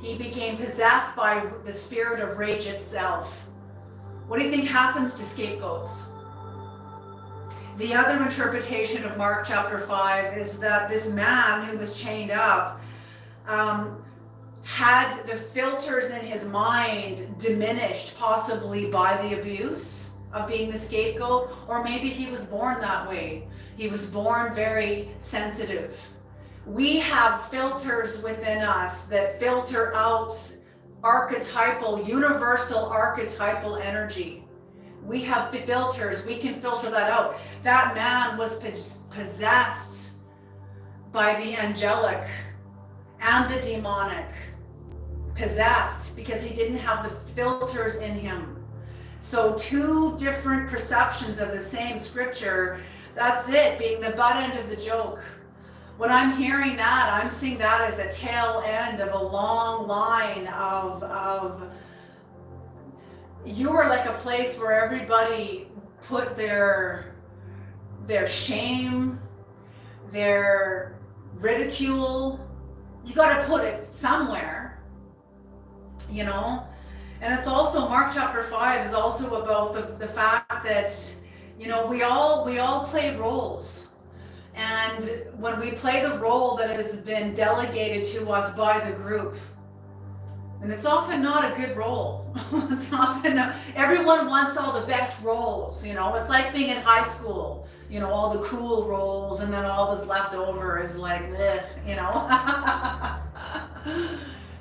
A: He became possessed by the spirit of rage itself. What do you think happens to scapegoats? The other interpretation of Mark chapter 5 is that this man who was chained up had the filters in his mind diminished, possibly by the abuse of being the scapegoat, or maybe he was born that way. He was born very sensitive. We have filters within us that filter out archetypal, universal archetypal energy. We have filters. We can filter that out. That man was possessed by the angelic and the demonic. Possessed because he didn't have the filters in him. So two different perceptions of the same scripture. That's it, being the butt end of the joke. When I'm hearing that, I'm seeing that as a tail end of a long line of you are like a place where everybody put their shame, their ridicule. You got to put it somewhere, you know. And it's also, Mark chapter 5 is also about the fact that, you know, we all play roles. And when we play the role that has been delegated to us by the group, and it's often not a good role. It's often everyone wants all the best roles, you know. It's like being in high school, you know, all the cool roles, and then all that's left over is like, you know.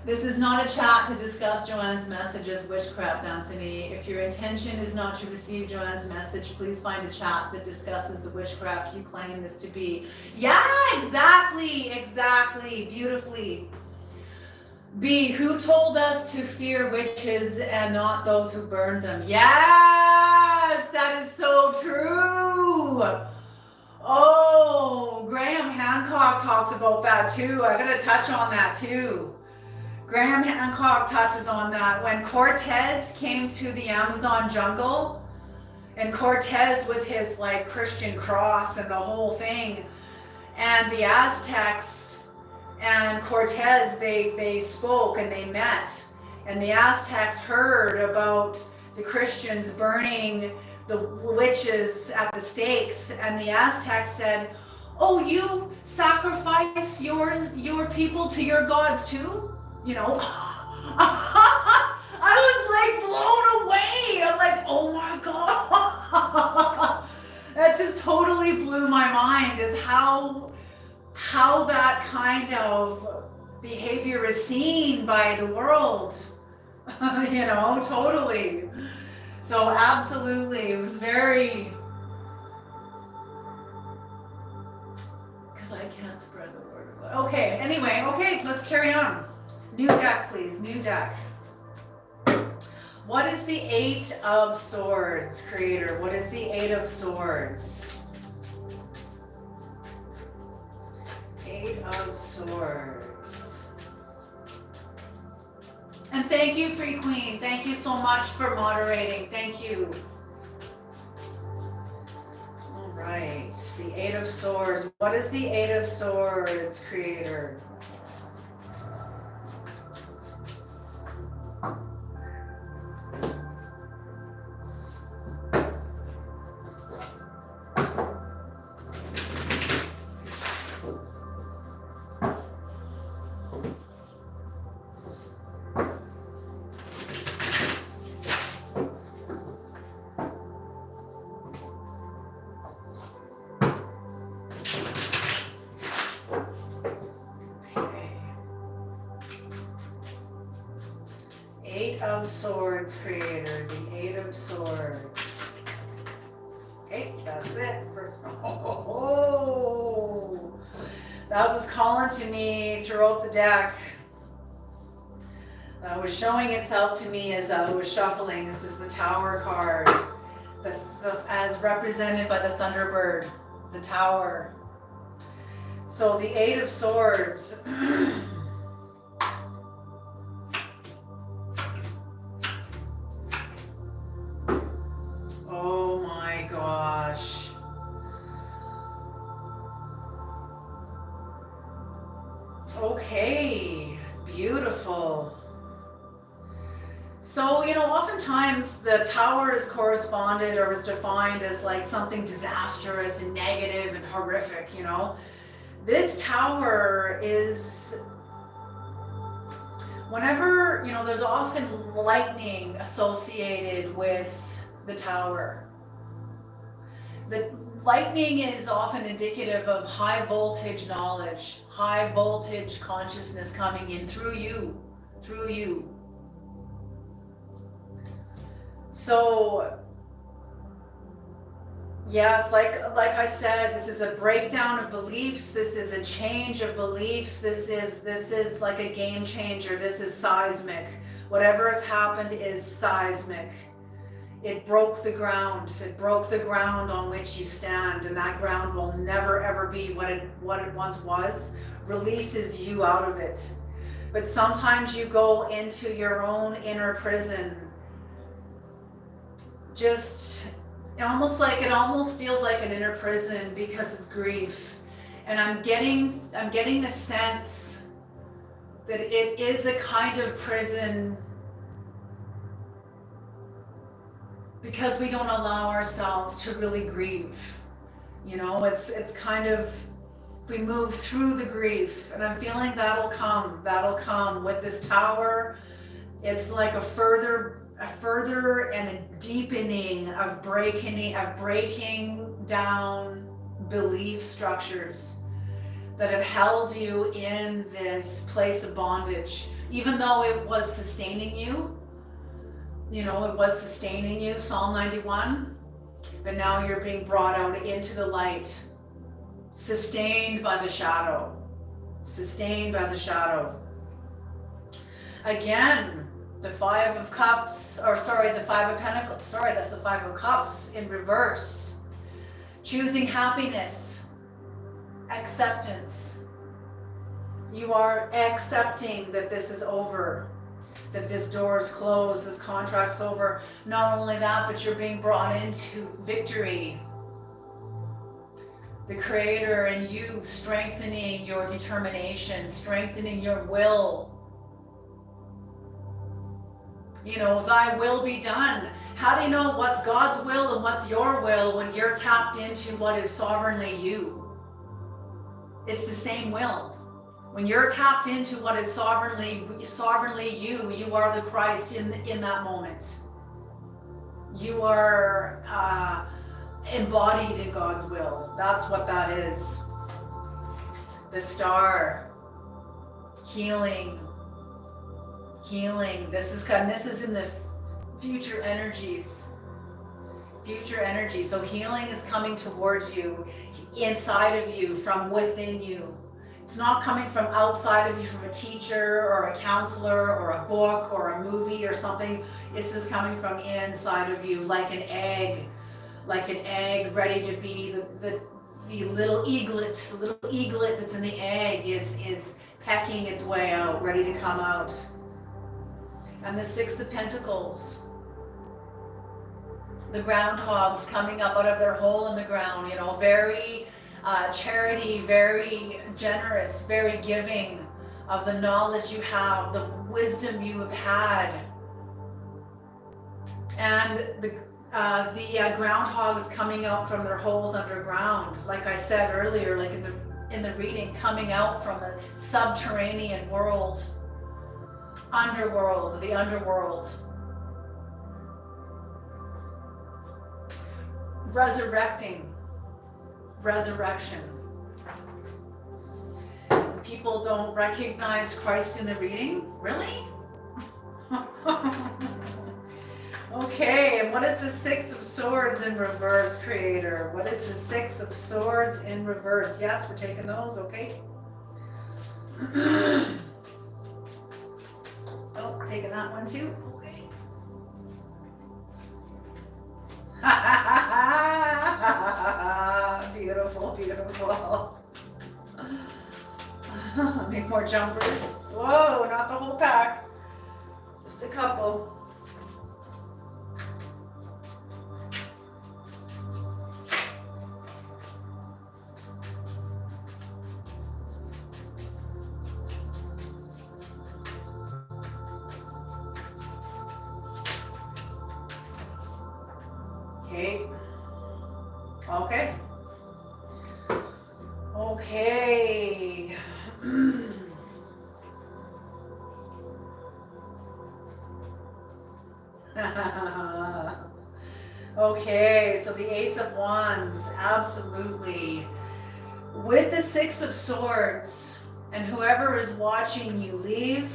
A: This is not a chat to discuss Joanne's message as witchcraft, Anthony. If your intention is not to receive Joanne's message, please find a chat that discusses the witchcraft you claim this to be. Yeah, exactly, beautifully. B, who told us to fear witches and not those who burned them? Yes, that is so true. Oh, Graham Hancock talks about that too. I'm going to touch on that too. Graham Hancock touches on that. When Cortez came to the Amazon jungle, and Cortez with his like Christian cross and the whole thing, and the Aztecs and Cortez, they spoke and they met, and the Aztecs heard about the Christians burning the witches at the stakes, and the Aztecs said, "Oh, you sacrifice your people to your gods too?" You know, I was like blown away. I'm like, oh my God. That just totally blew my mind, is how that kind of behavior is seen by the world. You know, totally. So absolutely, it was very, because I can't spread the word of God. Okay, anyway, okay, let's carry on. New deck, please. New deck. What is the Eight of Swords, Creator? What is the Eight of Swords? Eight of Swords. And thank you, Free Queen. Thank you so much for moderating. Thank you. All right. The Eight of Swords. What is the Eight of Swords, Creator? Eight of Swords, Creator, the Eight of Swords. Okay, that's it. Oh, that was calling to me throughout the deck. That was showing itself to me as I was shuffling. This is the Tower card. as represented by the Thunderbird, the Tower. So the Eight of Swords. Oh my gosh. Okay, beautiful. So, oftentimes the Tower is corresponded or is defined as like something disastrous and negative and horrific, This Tower is, whenever, there's often lightning associated with the Tower. The lightning is often indicative of high voltage knowledge, high voltage consciousness coming in through you. So, yes, like I said, this is a breakdown of beliefs. This is a change of beliefs. This is like a game changer. This is seismic. Whatever has happened is seismic. It broke the ground. It broke the ground on which you stand, and that ground will never ever be what it once was. Releases you out of it. But sometimes you go into your own inner prison. It almost feels like an inner prison because it's grief. And I'm getting the sense that it is a kind of prison because we don't allow ourselves to really grieve. It's kind of, we move through the grief, and I'm feeling that'll come with this Tower. It's like a further and a deepening of breaking down belief structures that have held you in this place of bondage, even though it was sustaining you. It was sustaining you, Psalm 91, but now you're being brought out into the light, sustained by the shadow. Again, the Five of Cups, the Five of Pentacles, that's the Five of Cups in reverse. Choosing happiness, acceptance. You are accepting that this is over, that this door is closed, this contract's over. Not only that, but you're being brought into victory. The Creator and you strengthening your determination, strengthening your will. Thy will be done. How do you know what's God's will and what's your will when you're tapped into what is sovereignly you? It's the same will. When you're tapped into what is sovereignly you, you are the Christ in that moment. You are embodied in God's will. That's what that is. The Star, healing. This is in the future energies. So healing is coming towards you, inside of you, from within you. It's not coming from outside of you, from a teacher or a counselor or a book or a movie or something. This is coming from inside of you, like an egg ready to be the little eaglet. The little eaglet that's in the egg is pecking its way out, ready to come out. And the Six of Pentacles. The groundhogs coming up out of their hole in the ground, very charity, very generous, very giving of the knowledge you have, the wisdom you have had. And the groundhogs coming out from their holes underground, like I said earlier, like in the reading, coming out from the subterranean world, the underworld. Resurrection. People don't recognize Christ in the reading? Really? Okay, and what is the Six of Swords in reverse, Creator? What is the Six of Swords in reverse? Yes, we're taking those, okay. Oh, taking that one too, okay. more jumpers. Whoa, not the whole pack. Just a couple. Okay. Okay. Okay. Okay, so the Ace of Wands, absolutely. With the Six of Swords, and whoever is watching you leave,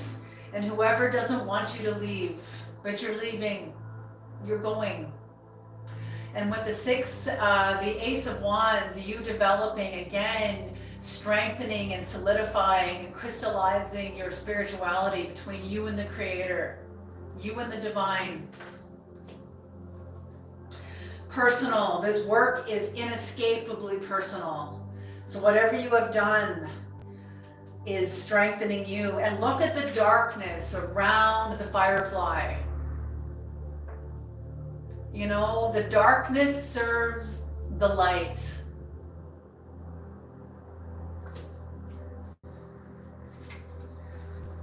A: and whoever doesn't want you to leave, but you're leaving, you're going. And with the Ace of Wands, you developing again, strengthening and solidifying and crystallizing your spirituality between you and the Creator, you and the divine. Personal, this work is inescapably personal. So whatever you have done is strengthening you. And look at the darkness around the firefly. You know, the darkness serves the light.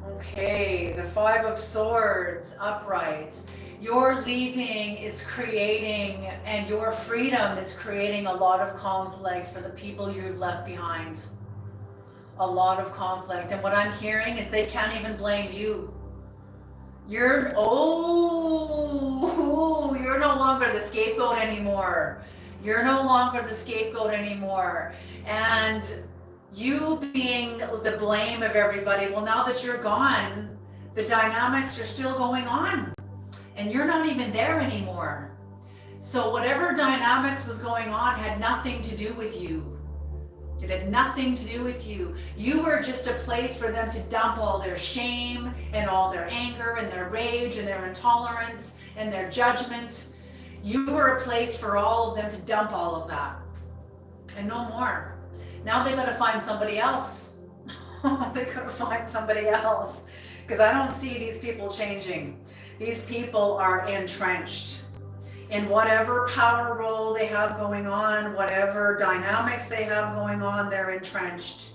A: Okay, the Five of Swords, upright. Your leaving is creating, and your freedom is creating a lot of conflict for the people you've left behind. A lot of conflict. And what I'm hearing is they can't even blame you. You're no longer the scapegoat anymore. You're no longer the scapegoat anymore. And you being the blame of everybody, well, now that you're gone, the dynamics are still going on. And you're not even there anymore. So whatever dynamics was going on had nothing to do with you. It had nothing to do with you. You were just a place for them to dump all their shame and all their anger and their rage and their intolerance and their judgment. You were a place for all of them to dump all of that. And no more. Now they gotta find somebody else. They gotta find somebody else. Because I don't see these people changing. These people are entrenched in whatever power role they have going on, whatever dynamics they have going on, they're entrenched.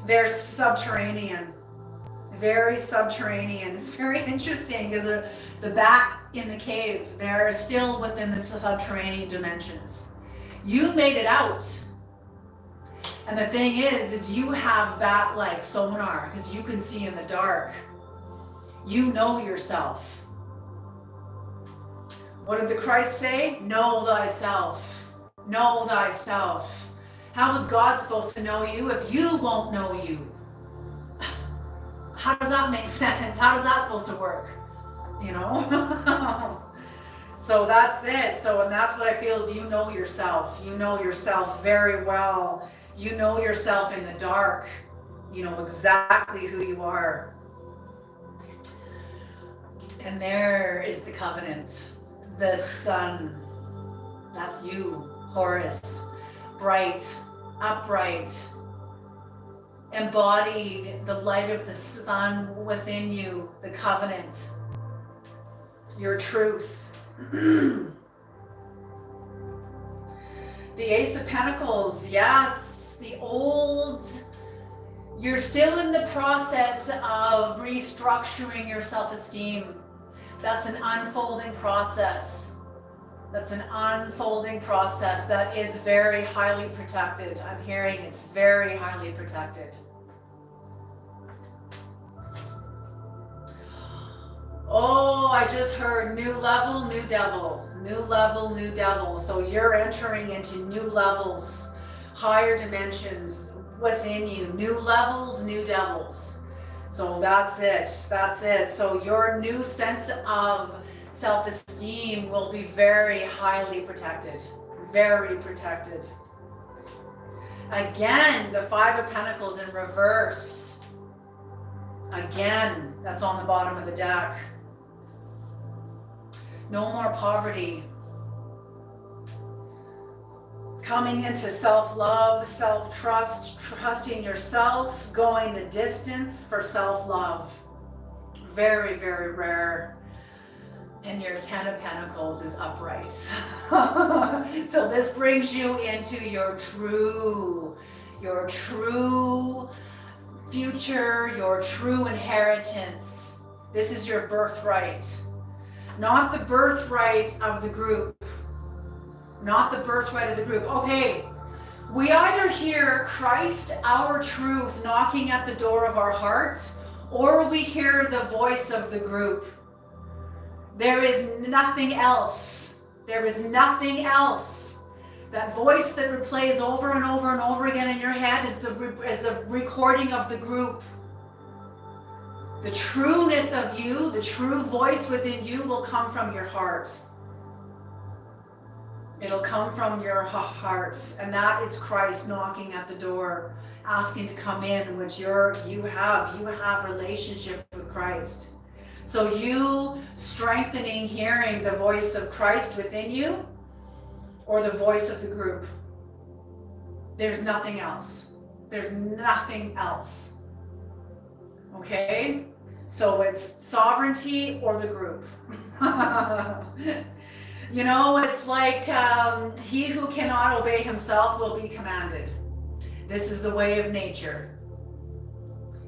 A: They're subterranean, very subterranean. It's very interesting because the bat in the cave, they're still within the subterranean dimensions. You made it out. And the thing is you have bat-like sonar because you can see in the dark. You know yourself. What did the Christ say? Know thyself. Know thyself. How is God supposed to know you if you won't know you? How does that make sense? How is that supposed to work? You know? So that's it. So, and that's what I feel is you know yourself. You know yourself very well. You know yourself in the dark. You know exactly who you are. And there is the covenant, the sun. That's you, Horus. Bright, upright, embodied the light of the sun within you, the covenant, your truth. The Ace of Pentacles, yes, the old. You're still in the process of restructuring your self-esteem. That's an unfolding process. That's an unfolding process that is very highly protected. I'm hearing it's very highly protected. Oh, I just heard new level, new devil. New level, new devil. So you're entering into new levels, higher dimensions within you. New levels, new devils. So that's it. That's it. So your new sense of self-esteem will be very highly protected. Very protected. Again, the Five of Pentacles in reverse. Again, that's on the bottom of the deck. No more poverty. Coming into self-love, self-trust, trusting yourself, going the distance for self-love. Very, very rare. And your 10 of Pentacles is upright. So this brings you into your true future, your true inheritance. This is your birthright. Not the birthright of the group. Not the birthright of the group. Okay, we either hear Christ, our truth, knocking at the door of our heart, or we hear the voice of the group. There is nothing else. There is nothing else. That voice that replays over and over and over again in your head is a recording of the group. The trueness of you, the true voice within you will come from your heart. It'll come from your heart, and that is Christ knocking at the door, asking to come in, which you have relationship with Christ. So you strengthening hearing the voice of Christ within you, or the voice of the group. There's nothing else. There's nothing else. Okay? So it's sovereignty or the group. You know, it's like he who cannot obey himself will be commanded. This is the way of nature.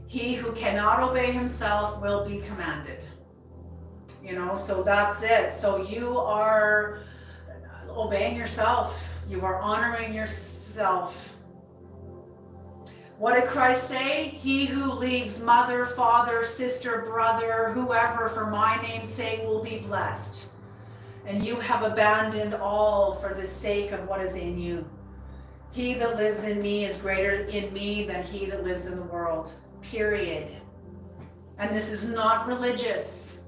A: He who cannot obey himself will be commanded. You know, so that's it. So you are obeying yourself. You are honoring yourself. What did Christ say? He who leaves mother, father, sister, brother, whoever for my name's sake will be blessed. And you have abandoned all for the sake of what is in you. He that lives in me is greater in me than he that lives in the world. Period. And this is not religious,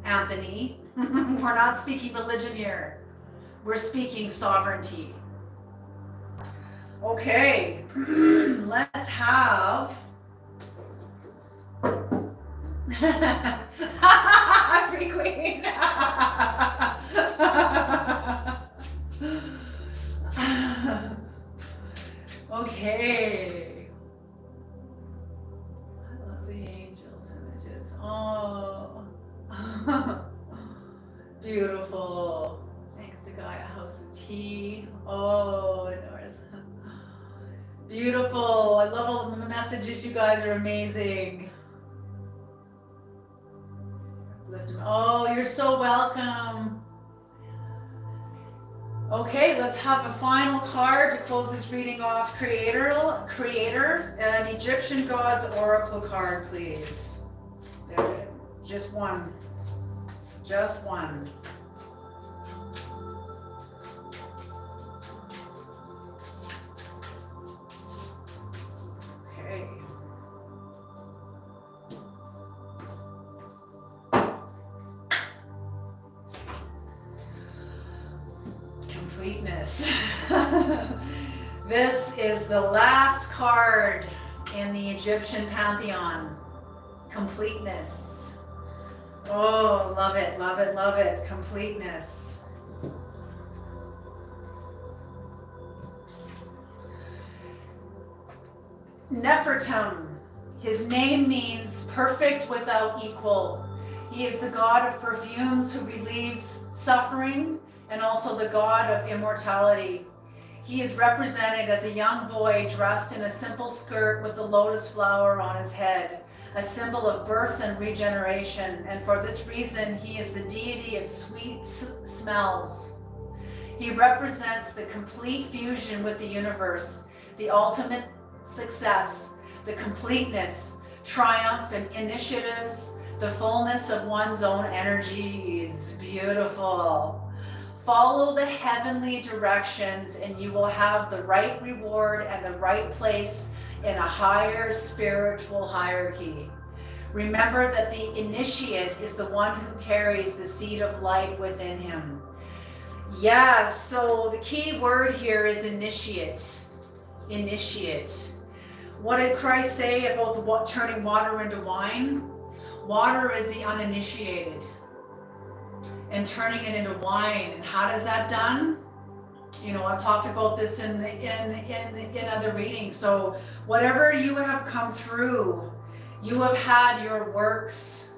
A: Anthony. We're not speaking religion here. We're speaking sovereignty. Okay, let's have... Free queen. Okay. I love the angels images. Oh. Beautiful. Thanks to Gaia House of Tea. Oh, and Nora's. Beautiful. I love all the messages. You guys are amazing. Oh, you're so welcome. Okay, let's have a final card to close this reading off. Creator, an Egyptian Gods Oracle card, please. There, just one. Just one. Okay. Completeness. This is the last card in the Egyptian pantheon. Completeness. Oh, love it, love it, love it. Completeness. Nefertum. His name means perfect without equal. He is the god of perfumes who relieves suffering, and also the god of immortality. He is represented as a young boy dressed in a simple skirt with the lotus flower on his head, a symbol of birth and regeneration, and for this reason he is the deity of sweet smells. He represents the complete fusion with the universe, the ultimate success, the completeness, triumph and initiatives, the fullness of one's own energies. Beautiful. Follow the heavenly directions and you will have the right reward and the right place in a higher spiritual hierarchy. Remember that the initiate is the one who carries the seed of light within him. Yeah, so the key word here is initiate. Initiate. What did Christ say about turning water into wine? Water is the uninitiated. And turning it into wine. And how does that done? You know, I've talked about this in other readings. So whatever you have come through, you have had your works,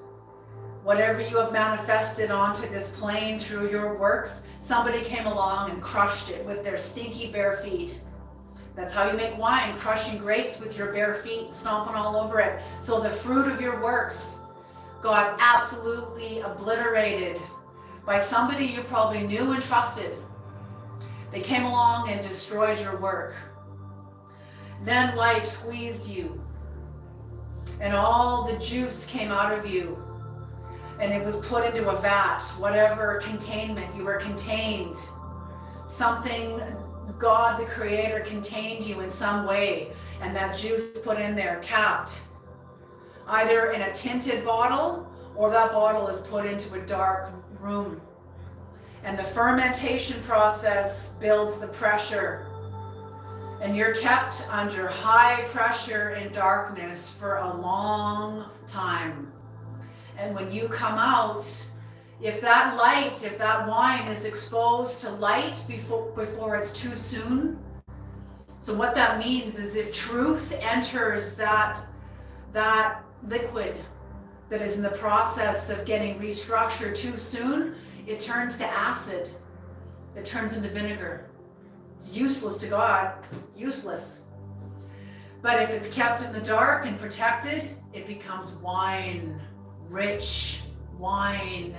A: whatever you have manifested onto this plane through your works, somebody came along and crushed it with their stinky bare feet. That's how you make wine, crushing grapes with your bare feet, stomping all over it. So the fruit of your works got absolutely obliterated by somebody you probably knew and trusted. They came along and destroyed your work. Then life squeezed you, and all the juice came out of you, and it was put into a vat, whatever containment you were contained. Something, God the Creator contained you in some way, and that juice put in there, capped, either in a tinted bottle, or that bottle is put into a dark room. And the fermentation process builds the pressure. And you're kept under high pressure in darkness for a long time. And when you come out, if that light, if that wine is exposed to light before it's too soon, so what that means is if truth enters that liquid that is in the process of getting restructured too soon, it turns to acid. It turns into vinegar. It's useless to God, useless. But if it's kept in the dark and protected, it becomes wine, rich wine.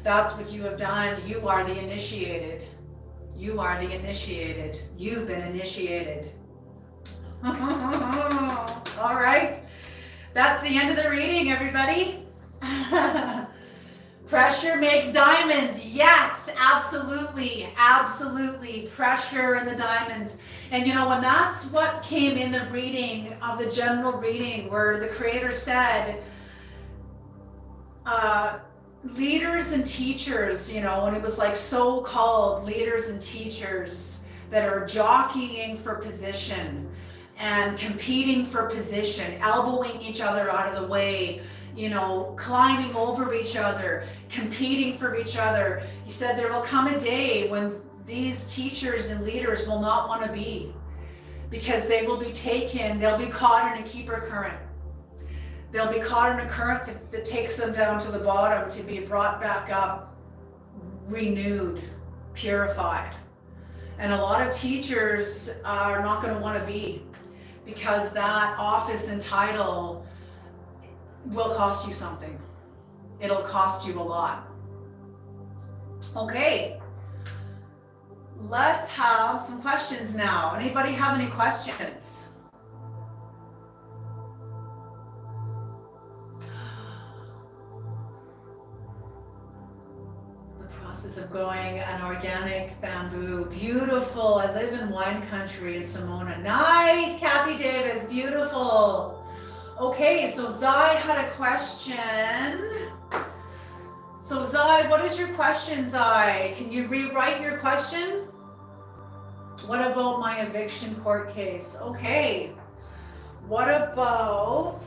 A: That's what you have done. You are the initiated. You are the initiated. You've been initiated. All right. That's the end of the reading, everybody. Pressure makes diamonds. Yes, absolutely. Absolutely. Pressure in the diamonds. And you know, when that's what came in the reading of the general reading, where the Creator said, leaders and teachers, you know, and it was like so-called leaders and teachers that are jockeying for position and competing for position, elbowing each other out of the way, you know, climbing over each other, competing for each other. He said there will come a day when these teachers and leaders will not want to be, because they will be taken, they'll be caught in a keeper current. They'll be caught in a current that takes them down to the bottom to be brought back up, renewed, purified. And a lot of teachers are not going to want to be, because that office and title will cost you something. It'll cost you a lot. Okay, let's have some questions now. Anybody have any questions? The process of growing an organic bamboo. Beautiful. I live in wine country in Simona. Nice, Kathy Davis. Beautiful. Okay, so Zai had a question. So Zai, what is your question, Zai? Can you rewrite your question? What about my eviction court case? Okay. What about...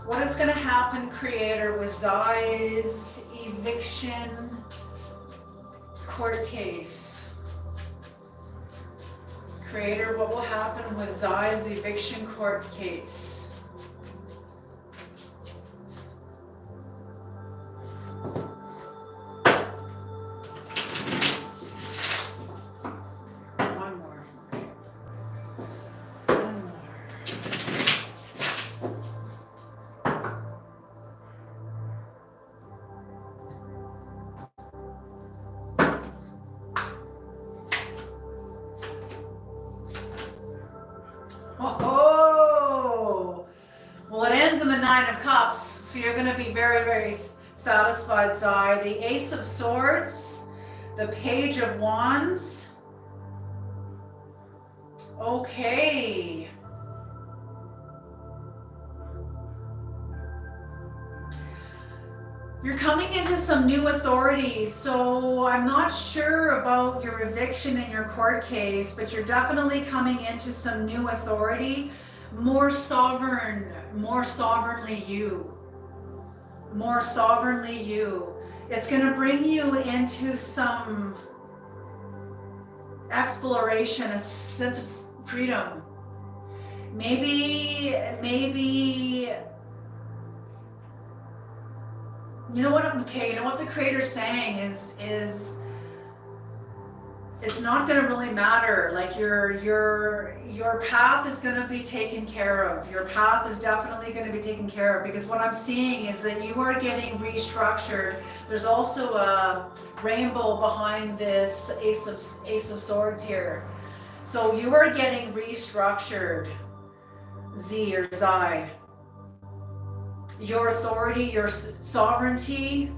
A: what is going to happen, Creator, with Zai's eviction court case? Creator, what will happen with Zai's eviction court case? One more. One more. Oh, well, it ends in the Nine of Cups, so you're going to be very, very satisfied, Zai. The Ace of Swords, the Page of Wands. Okay. You're coming into some new authority, so I'm not sure about your eviction in your court case, but you're definitely coming into some new authority, more sovereign, more sovereignly you. more sovereignly you. It's going to bring you into some exploration, a sense of freedom. Maybe, you know what, okay, you know what the Creator's saying is it's not going to really matter. Like your path is going to be taken care of. Your path is definitely going to be taken care of, because what I'm seeing is that you are getting restructured. There's also a rainbow behind this Ace of Swords here. So you are getting restructured, Z or Zai. Your authority, your sovereignty.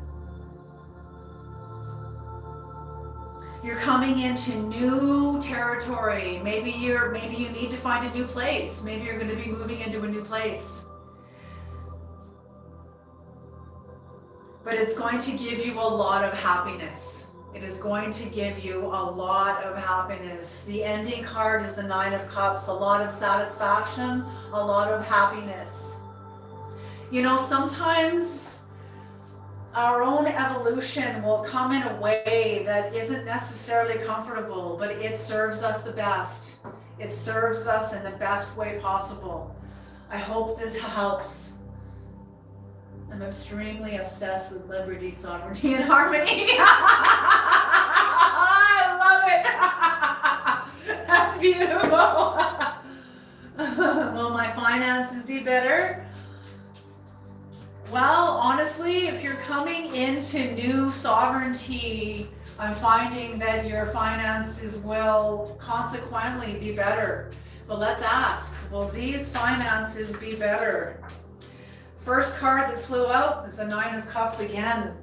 A: You're coming into new territory. Maybe you need to find a new place. Maybe you're going to be moving into a new place. But it's going to give you a lot of happiness. It is going to give you a lot of happiness. The ending card is the Nine of Cups. A lot of satisfaction, a lot of happiness. You know, sometimes our own evolution will come in a way that isn't necessarily comfortable, but it serves us the best. It serves us in the best way possible. I hope this helps. I'm extremely obsessed with liberty, sovereignty, and harmony. I love it. That's beautiful. Will my finances be better? Well, honestly, if you're coming into new sovereignty, I'm finding that your finances will consequently be better. But let's ask, will these finances be better? First card that flew out is the Nine of Cups again.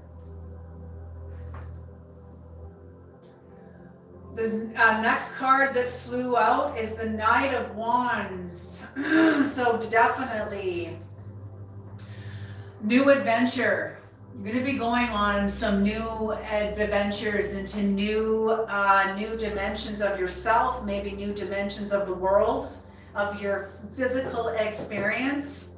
A: The next card that flew out is the Knight of Wands. So definitely new adventure. You're going to be going on some new adventures into new dimensions of yourself, maybe new dimensions of the world, of your physical experience.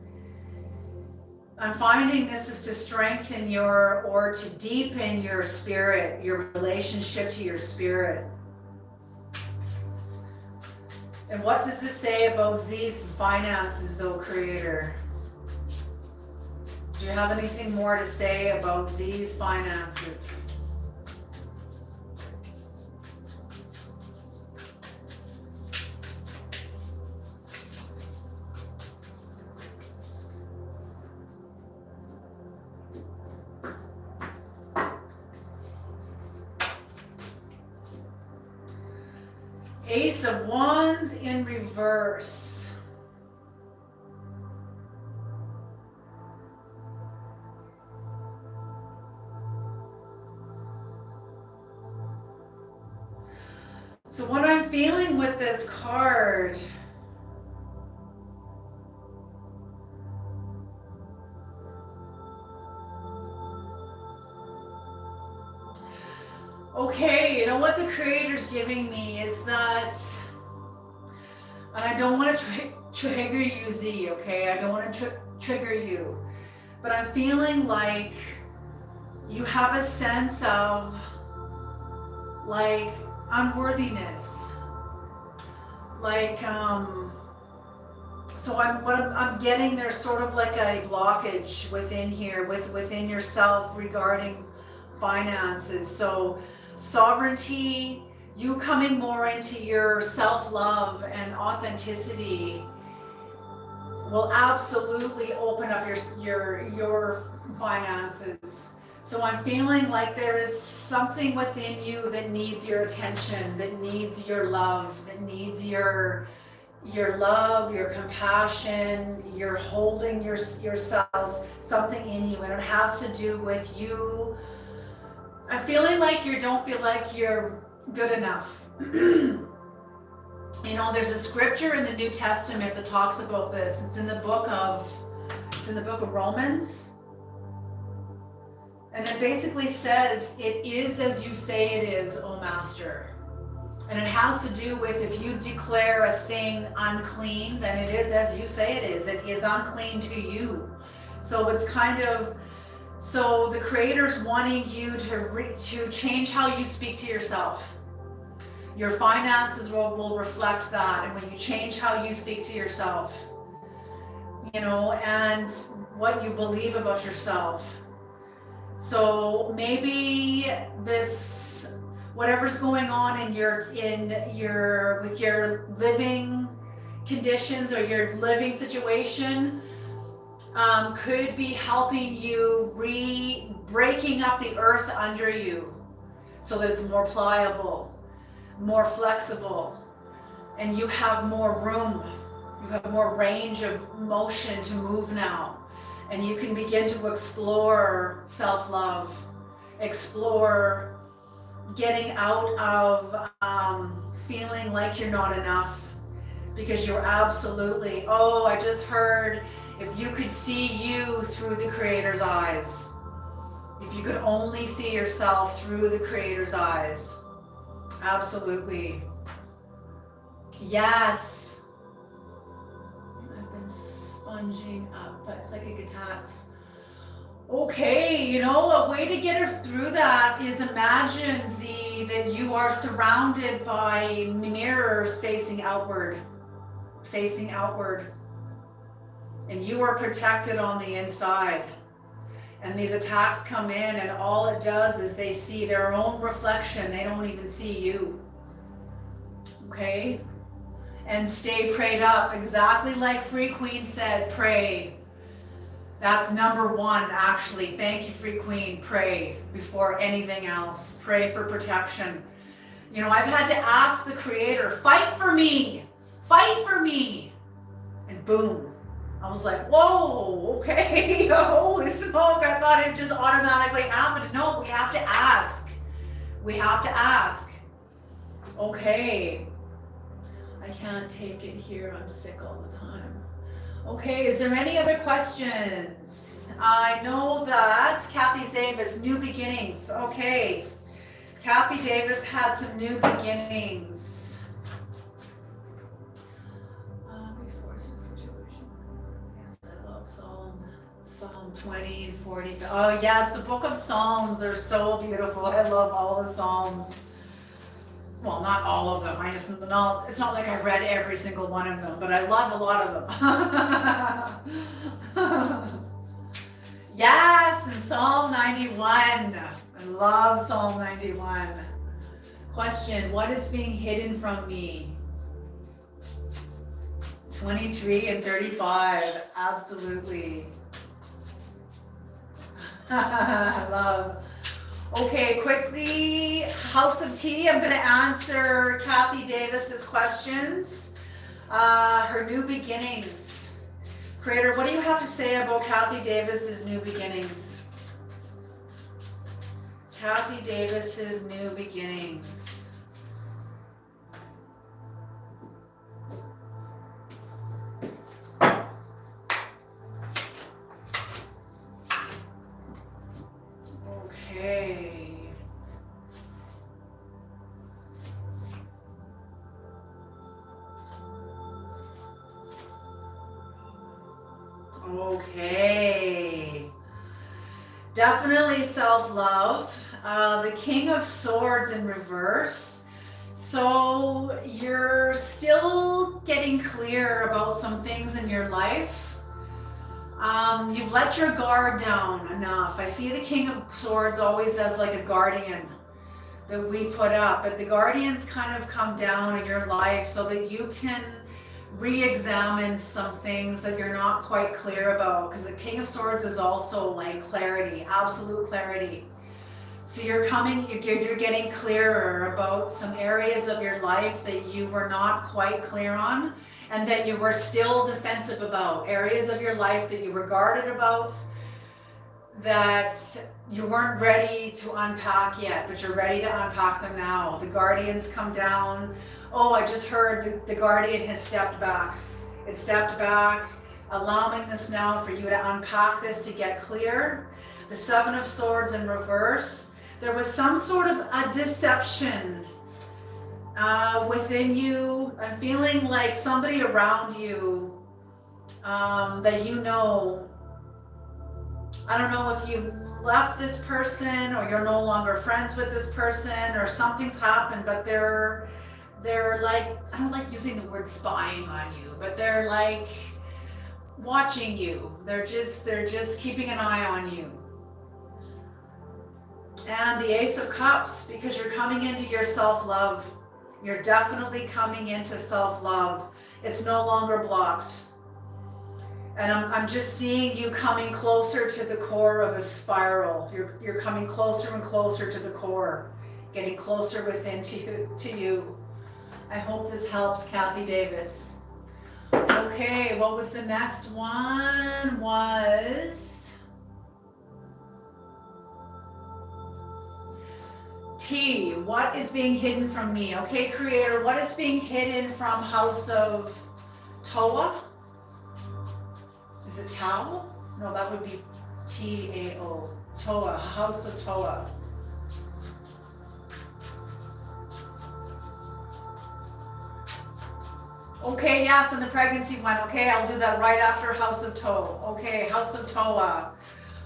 A: I'm finding this is to strengthen or to deepen your spirit, your relationship to your spirit. And what does this say about these finances, though, Creator? Do you have anything more to say about these finances? Ace of Wands in reverse. So what I'm feeling with this card, okay, you know what the Creator's giving me is that, and I don't want to trigger you, Z, okay? I don't want to trigger you, but I'm feeling like you have a sense of like unworthiness, like so I'm getting there's sort of like a blockage within here within yourself regarding finances. So sovereignty, you coming more into your self-love and authenticity will absolutely open up your finances. So I'm feeling like there is something within you that needs your attention, that needs your love, that needs your love, your compassion, your holding yourself, something in you, and it has to do with you. I'm feeling like you don't feel like you're good enough. You know, there's a scripture in the New Testament that talks about this. It's in the book of Romans. And it basically says, it is as you say it is, O Master. And it has to do with if you declare a thing unclean, then it is as you say it is. It is unclean to you. So it's kind of So the Creator's wanting you to change how you speak to yourself. Your finances will reflect that, and when you change how you speak to yourself, you know, and what you believe about yourself. So maybe this, whatever's going on in your with your living conditions or your living situation, could be helping you breaking up the earth under you so that it's more pliable, more flexible, and you have more room, you have more range of motion to move now, and you can begin to explore self-love, explore getting out of feeling like you're not enough, because you're absolutely, oh, I just heard, if you could see you through the Creator's eyes, if you could only see yourself through the Creator's eyes, absolutely. Yes. I've been sponging up, but psychic attacks. Okay, you know, a way to get her through that is imagine, Z, that you are surrounded by mirrors facing outward. And you are protected on the inside. And these attacks come in, and all it does is they see their own reflection. They don't even see you. Okay? And stay prayed up, exactly like Free Queen said, pray. That's number one, actually. Thank you, Free Queen. Pray before anything else. Pray for protection. You know, I've had to ask the Creator, fight for me. Fight for me. And boom. I was like, whoa, okay. Holy smoke. I thought it just automatically happened. No, we have to ask. We have to ask. Okay. I can't take it here. I'm sick all the time. Okay, is there any other questions? I know that Kathy Davis, new beginnings. Okay. Kathy Davis had some new beginnings. Before situation. Yes, I love Psalm 20 and 40. Oh yes, the book of Psalms are so beautiful. I love all the Psalms. Well, not all of them. It's not like I've read every single one of them, but I love a lot of them. Yes, and Psalm 91. I love Psalm 91. Question, what is being hidden from me? 23 and 35. Absolutely. I love. Okay, quickly, House of Tea. I'm going to answer Kathy Davis's questions. Her new beginnings. Creator, what do you have to say about Kathy Davis's new beginnings? Kathy Davis's new beginnings. Okay. Definitely self-love. The King of Swords in reverse. So you're still getting clear about some things in your life. You've let your guard down enough. I see the King of Swords always as like a guardian that we put up, but the guardians kind of come down in your life so that you can re-examine some things that you're not quite clear about, because the King of Swords is also like clarity, absolute clarity. So you're getting clearer about some areas of your life that you were not quite clear on and that you were still defensive about, areas of your life that you were guarded about, that you weren't ready to unpack yet, but you're ready to unpack them now. The guardians come down. Oh, I just heard the guardian has stepped back. It stepped back, allowing this now for you to unpack this, to get clear. The Seven of Swords in reverse. There was some sort of a deception within you. I'm feeling like somebody around you that you know I don't know if you've left this person or you're no longer friends with this person or something's happened, but they're like, I don't like using the word spying on you, but they're like watching you. They're just keeping an eye on you. And the Ace of Cups, because you're coming into your self-love. You're definitely coming into self-love. It's no longer blocked. And I'm just seeing you coming closer to the core of a spiral. You're coming closer and closer to the core, getting closer within to you. I hope this helps, Kathy Davis. Okay, what was the next one? Was T, what is being hidden from me? Okay, Creator, what is being hidden from House of Toa? Is it Tao? No, that would be T-A-O. Toa, House of Toa. Okay, yes, and the pregnancy one. Okay, I'll do that right after House of Toa. Okay, House of Toa.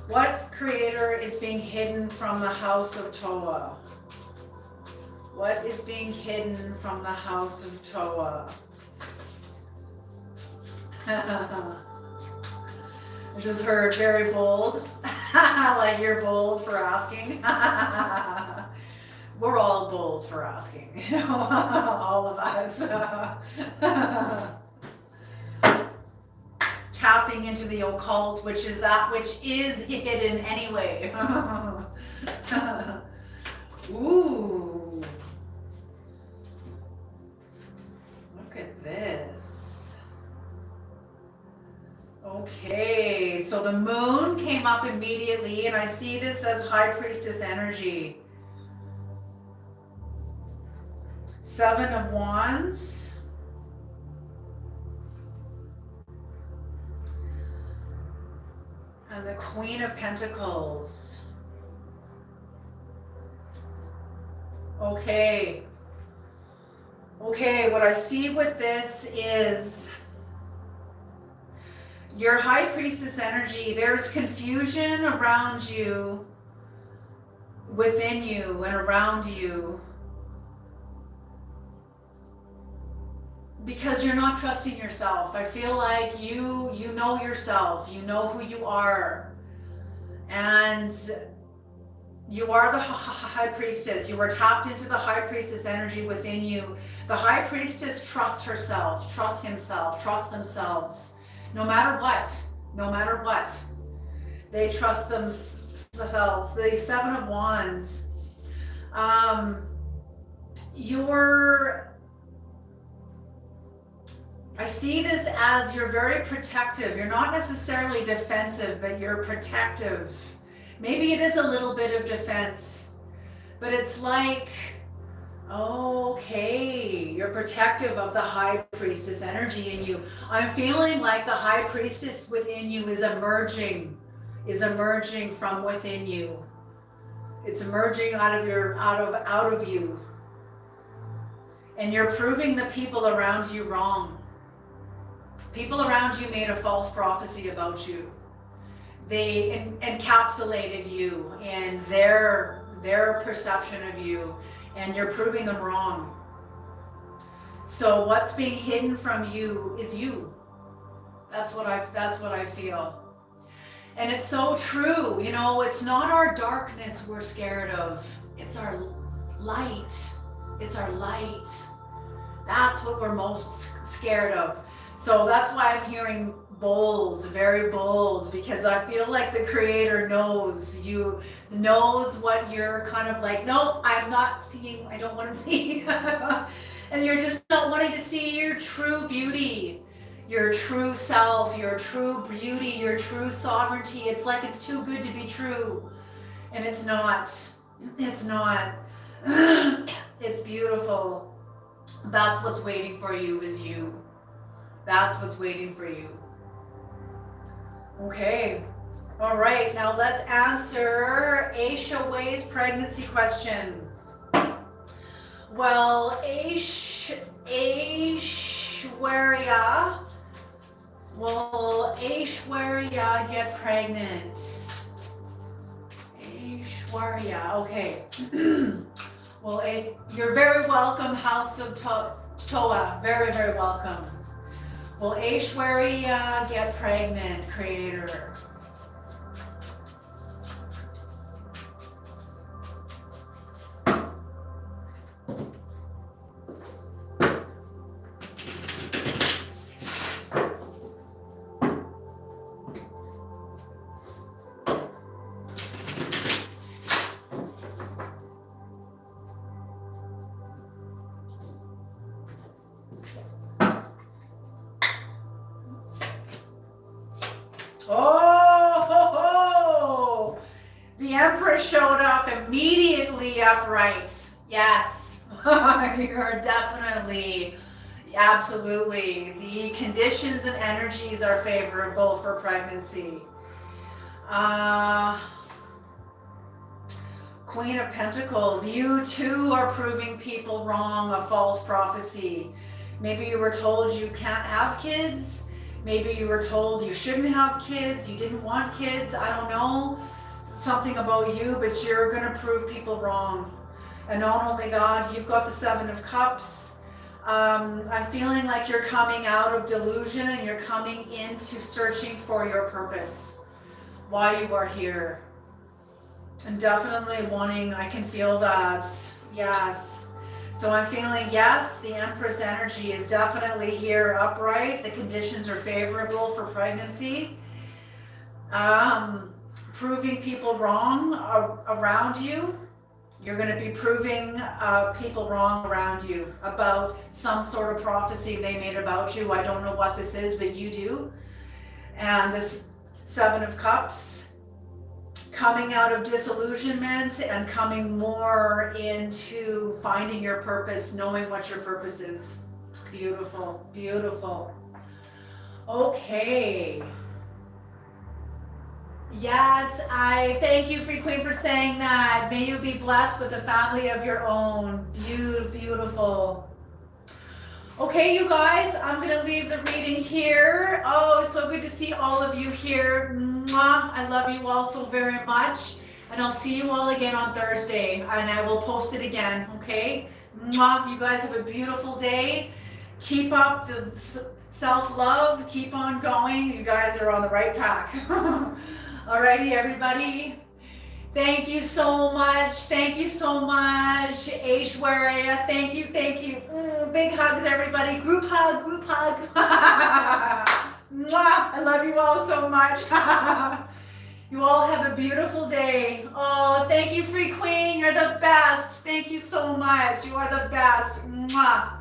A: What Creator is being hidden from the House of Toa? What is being hidden from the House of Toa? I just heard very bold. Like you're bold for asking. We're all bold for asking, you know, all of us. Tapping into the occult, which is that which is hidden anyway. Ooh. Look at this. Okay, so the moon came up immediately, and I see this as High Priestess energy. 7 of Wands. And the Queen of Pentacles. Okay. Okay, what I see with this is your High Priestess energy. There's confusion around you, within you, and around you. Because you're not trusting yourself. I feel like you know yourself. You know who you are. And you are the High Priestess. You were tapped into the High Priestess energy within you. The High Priestess trusts herself, trusts himself, trusts themselves. No matter what. No matter what. They trust themselves. The 7 of Wands. I see this as you're very protective. You're not necessarily defensive, but you're protective. Maybe it is a little bit of defense, but it's like, okay, you're protective of the High Priestess energy in you. I'm feeling like the High Priestess within you is emerging from within you. It's emerging out of you. And you're proving the people around you wrong. People around you made a false prophecy about you. They encapsulated you in their perception of you, and you're proving them wrong. So what's being hidden from you is you. That's what I feel. And it's so true. You know, it's not our darkness we're scared of. It's our light. It's our light. That's what we're most scared of. So that's why I'm hearing bold, very bold, because I feel like the Creator knows what you're kind of like, nope, I'm not seeing, I don't want to see. And you're just not wanting to see your true beauty, your true self, your true beauty, your true sovereignty. It's like it's too good to be true. And it's not. It's not. It's beautiful. That's what's waiting for you is you. That's what's waiting for you. Okay. All right. Now let's answer Aisha Way's pregnancy question. Well, Aishwarya, will Aishwarya get pregnant? Aishwarya, okay. Well, you're very welcome, House of Toa. Very, very welcome. Will Aishwarya get pregnant, Creator? Oh, ho, ho. The Empress showed up immediately upright. Yes, you're definitely, absolutely. The conditions and energies are favorable for pregnancy. Queen of Pentacles, you too are proving people wrong, a false prophecy. Maybe you were told you can't have kids. Maybe you were told you shouldn't have kids, you didn't want kids, I don't know. Something about you, but you're going to prove people wrong. And not only that, you've got the Seven of Cups. I'm feeling like you're coming out of delusion and you're coming into searching for your purpose. Why you are here. And definitely wanting, I can feel that, yes. So I'm feeling, yes, the Empress energy is definitely here upright. The conditions are favorable for pregnancy. Proving people wrong around you. You're going to be proving people wrong around you about some sort of prophecy they made about you. I don't know what this is, but you do. And this Seven of Cups. Coming out of disillusionment and coming more into finding your purpose, knowing what your purpose is. Beautiful, beautiful. Okay. Yes, I thank you, Free Queen, for saying that. May you be blessed with a family of your own. Beautiful. Okay, you guys, I'm going to leave the reading here. Oh, so good to see all of you here. Mwah. I love you all so very much. And I'll see you all again on Thursday. And I will post it again, okay? Mwah. You guys have a beautiful day. Keep up the self-love. Keep on going. You guys are on the right track. Alrighty, everybody. Thank you so much. Thank you so much. Aishwarya, thank you, thank you. Big hugs, everybody. Group hug, group hug. Mwah. I love you all so much. You all have a beautiful day. Oh, thank you, Free Queen. You're the best. Thank you so much. You are the best. Mwah.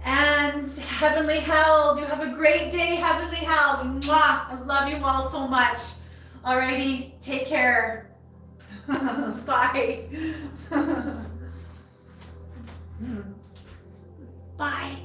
A: And Heavenly Held, you have a great day, Heavenly Held. Mwah. I love you all so much. Alrighty, take care. Bye. Bye.